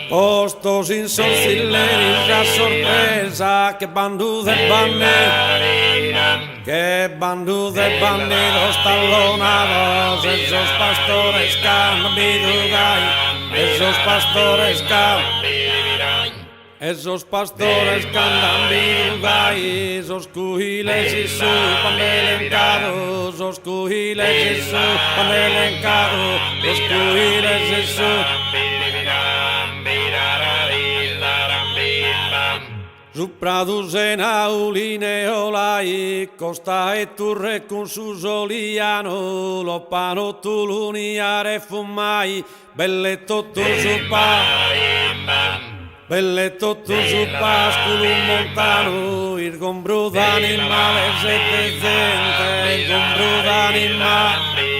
Postos in sorsilleri a sorpresa, che bandu de bandidos talonados, esos pastores cambidugai, esos pastores cambidugai, esos cujiles y su panelencado, esos cujiles y su panelencado, los cujiles y su. Supradusena ulineolai, costa e turre con su soliano, lo pano tuluniare fumai, belletto tu su sculu montano, il gombru d'animale sette gente, il gombru d'animale.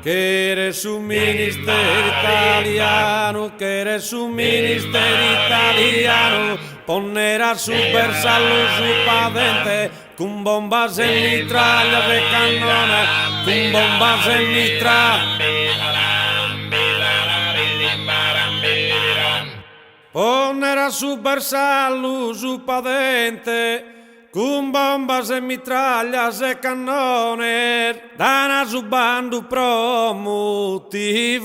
Che eres un ministero italiano, che eres un ministero italiano, ponera su bersallo su padente, con bombas e mitraglia de cannone, con bombas e mitraglia. Ponera su bersallo su padente, con bombas e mitraglias e cannones, dana su bandu promuti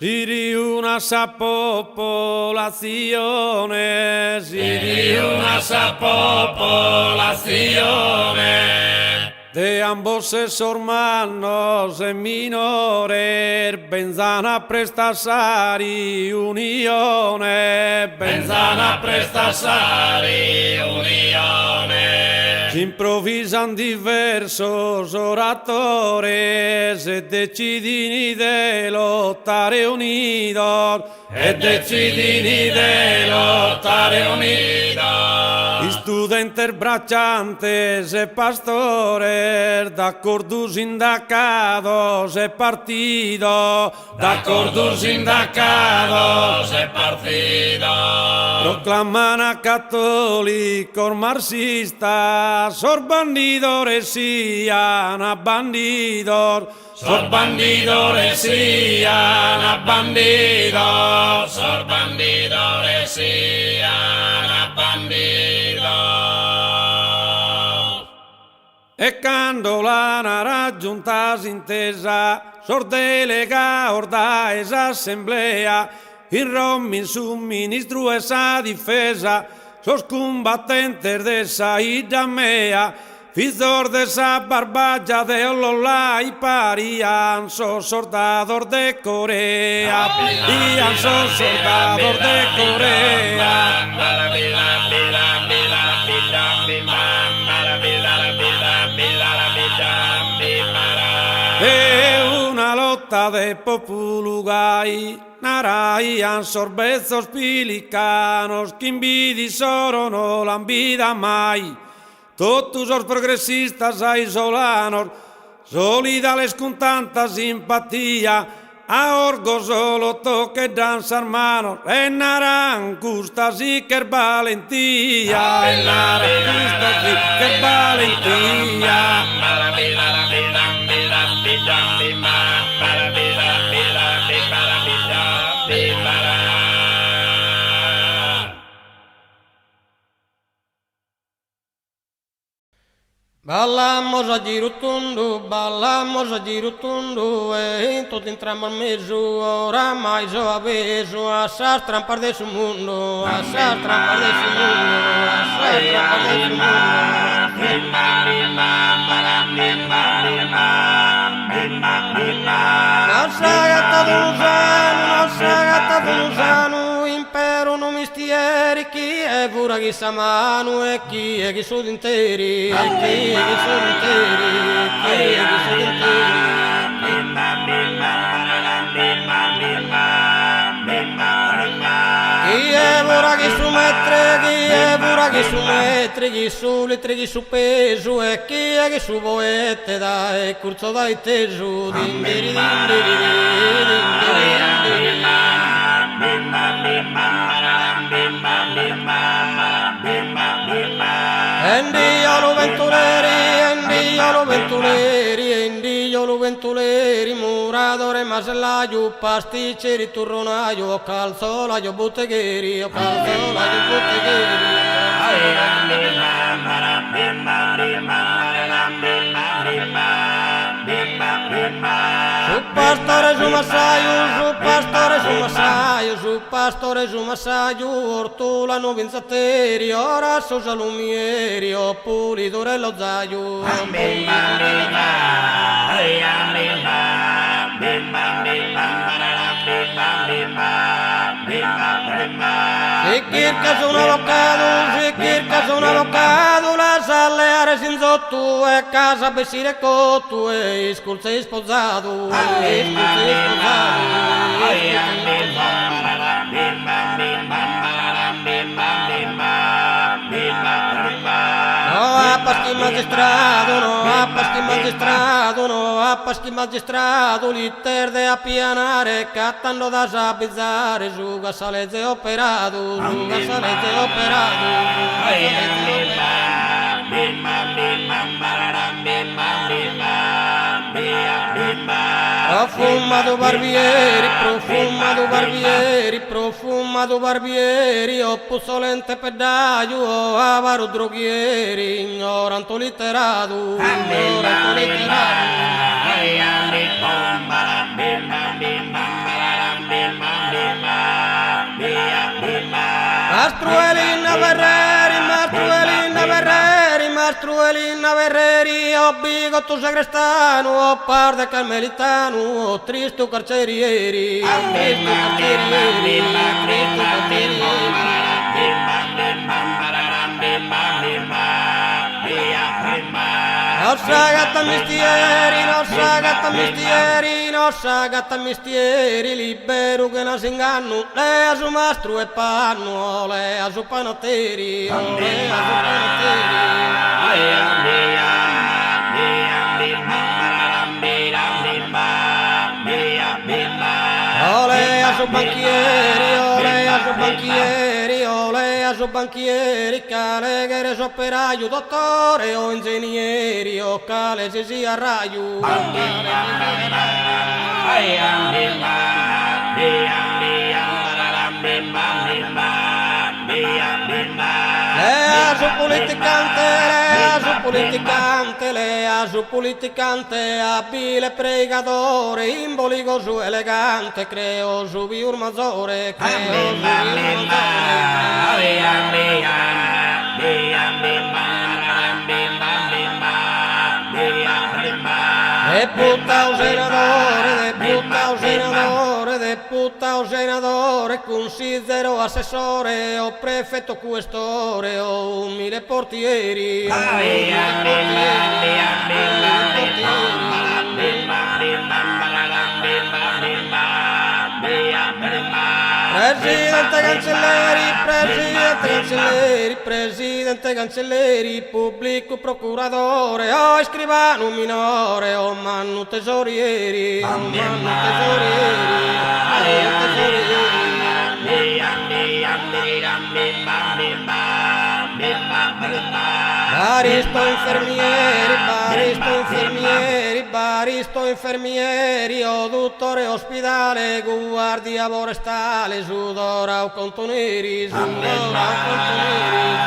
Siri una sa popolazione, Siri una sa popolazione, de ambos esos hermanos en minore, benzana prestasari unione, benzana prestasari unione. Si improvisan diversos oradores e decidini de lottare unidos, Studenter bracciantes e pastores, d'accordo sindacados e partido, proclaman a católicos marxistas, sor bandidores sian a bandidos, sor bandidores sian a bandidos, sor bandidores sian a bandidos. E quando l'ana raggiunta s'intesa, sor delega orda esa assemblea, in Rom in su ministru esa difesa, sos combattentes de esa idamea, fizor de esa barballa de Olola y parían sos soldados de Corea, parían sos soldados de Corea. E una lotta de populugai, naraian sorbezos pilicanos, que invidi soro no la vida mai. Todos los progresistas aisolanos, solidales con tanta simpatía, a orgo solo toque danza hermanos, en narancusta sí que es valentía, en narancusta sí que es valentía. Ballamos a girutundu, e tudo entramos al mezzo, ora mais eu aveso, assas trampas desse mundo, assas trampas desse mundo, assas trampas desse mundo. Nossa gata d'Usano, impero no mistieri, chi è pura chi sa mano, e chi è chi sono interi, e chi è chi sono interi, chi è chi sono interi. Chi è pura chi su metri, chi è pura chi su metri, chi su litri, chi su peso, e chi è chi su poete, dai, curzo dai teso, dindiri dindiri dindiri. Endiolo ventuleri, muradore macellaio, pasticceri, turronaio, calzolaio, bottegheri, calzolaio, bottegheri. Su pastore su massaio, ortolano vinzateri, ora so salumieri, ho pulitore lo zaio. Si chirca sono avvocato, la salleare sin sotto, e casa bessire cotto, e isculze sposato, no a magistrato, l'iter de appianare, cattando da sabizzare, su gasalezze operato, su gasalezze operato. Profumato barbieri, ho puzzolente pedaio, avaro droghieri, ignoranto literato, ignoranto literato. Mastruelina Verreri, ho bigotto sagrestano, ho parde carmelitano, ho tristo carcerieri, tristo carcerieri, tristo carcerieri. Nossa gatta mistieri, libero che non si inganno, lei su mastro e panno, lei su panotteri, lei su panotteri. Olea su banchieri, caleghere su operaio, dottore o ingegneri, o cale si sia raio. Lea su politicante, abile pregatore, imbolico su elegante, creo su viur maggiore, deputato senatore, considero assessore, o prefetto questore, o umile portieri. Presidente cancelleri, pubblico procuratore, o scrivano minore, o manno tesorieri, baristo infermieri, o dottore ospedale, guardia forestale, sudora o contoneri, sudora o contoneri.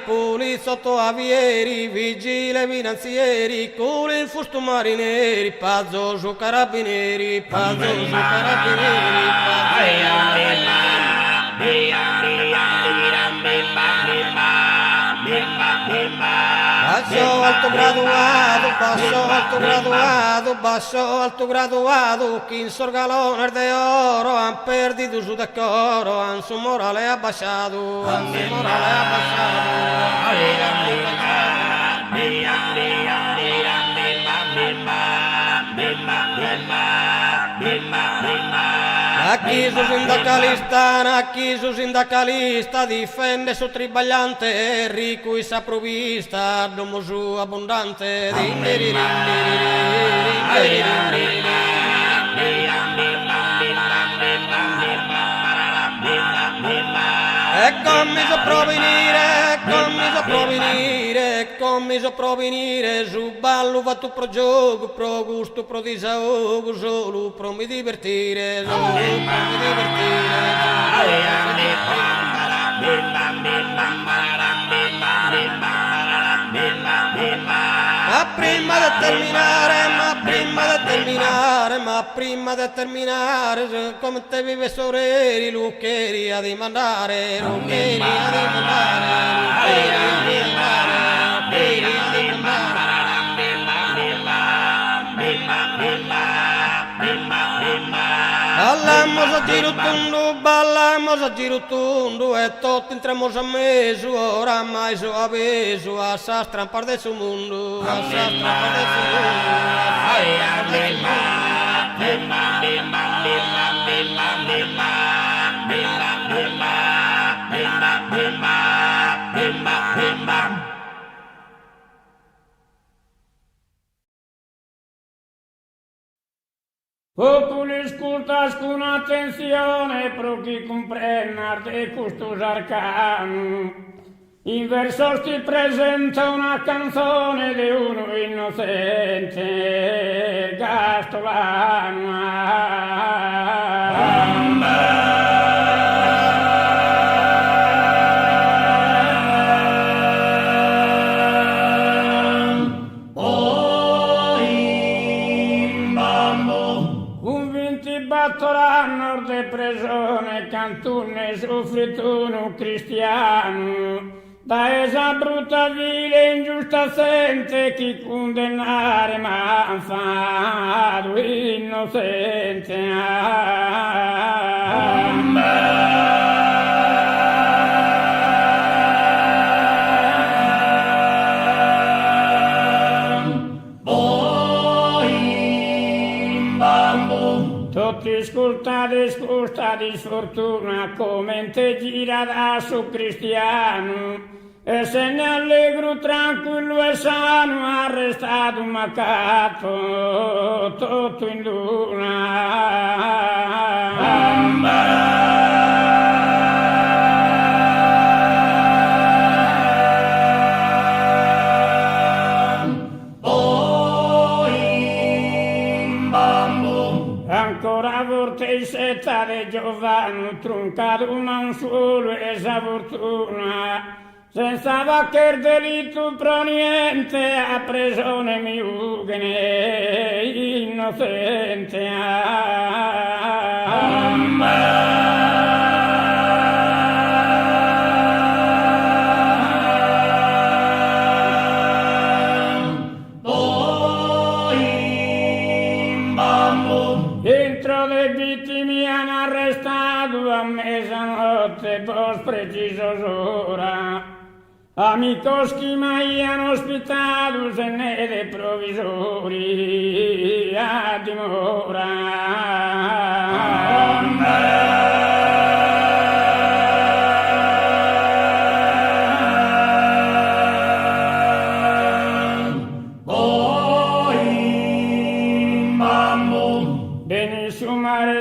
Poliziotto avieri, vigile finanzieri, con il fusto marineri, pazzo su carabinieri, pazzo su carabinieri, basso alto graduato, basso alto graduato, basso alto graduato, chi in sorgalone de oro han perduto su decoro, han su morale abbasciato, han su morale Chi su sindacalista difende su tribagliante, ricco e s'approvvista, domo su abbondante. Commi so provenire, su ballo fatto pro gioco, pro gusto, pro disahogo, solo pro mi divertire, solo pro mi prima di terminare, come te vive soreri, luccheri a dimandare, Ballamos a giro tondo, e tutti entramos a meso, oramai so aveso, a trampar de su mundo, trampar de su Populi ascoltas con attenzione pro chi comprenda de custos arcano. In verso ti presenta una canzone di uno innocente, battoranno de prigione, cantunne soffrituno cristiano. Da esa brutta vile ingiusta sente chi condannare ma fa innocente. Tutti scustate sfortuna come te gira da su cristiano e se ne allegro tranquillo e sano arrestato un macato tutto in ancora vortei setta di Giovanni, truncato non solo esa fortuna, senza vaccher delitto pro niente, a prigione mi ugene innocente. Dentro le vittime hanno arrestato a mezzanotte, pos preciso ora. Amigos che mai hanno ospitato se ne dei provvisori a dimora.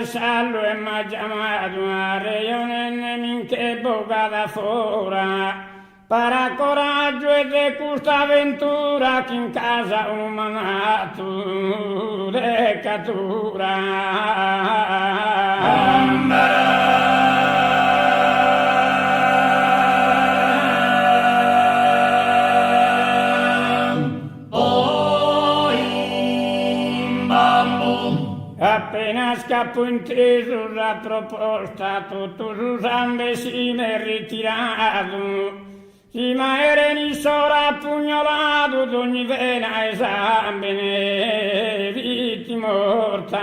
Sallo e m'ha chiamato a reione minche bocca da fora para coraggio e de questa avventura che in casa un manato de cattura. Appena scappo inteso la proposta, tutto Susanne si m'è ritirato. Si ma ereni sora pugnolato d'ogni vena esame, vitti morta.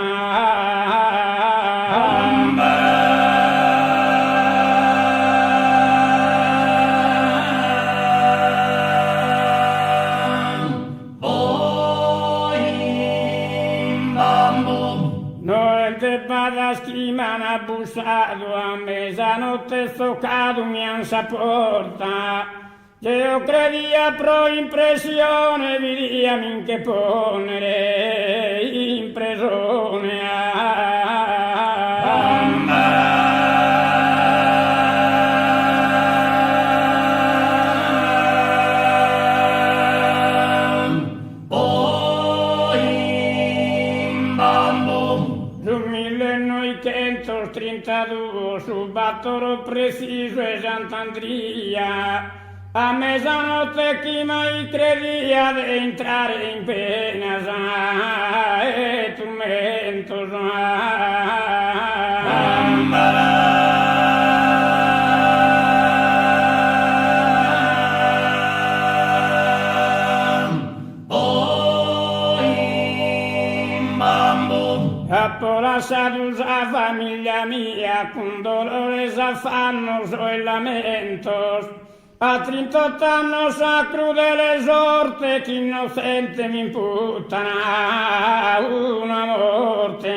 Mi han abusado a mezzanotte stoccado mi han porta. Io credia pro impressione vidiami che ponere in prigione. Sul battoro preciso e Sant'Andria, a mezzanotte chi mai credia di entrare in pena e tormento. Lasciato la famiglia mia con dolore affannoso e lamentos, a 38 anni a crudele sorte che innocente mi imputano una morte.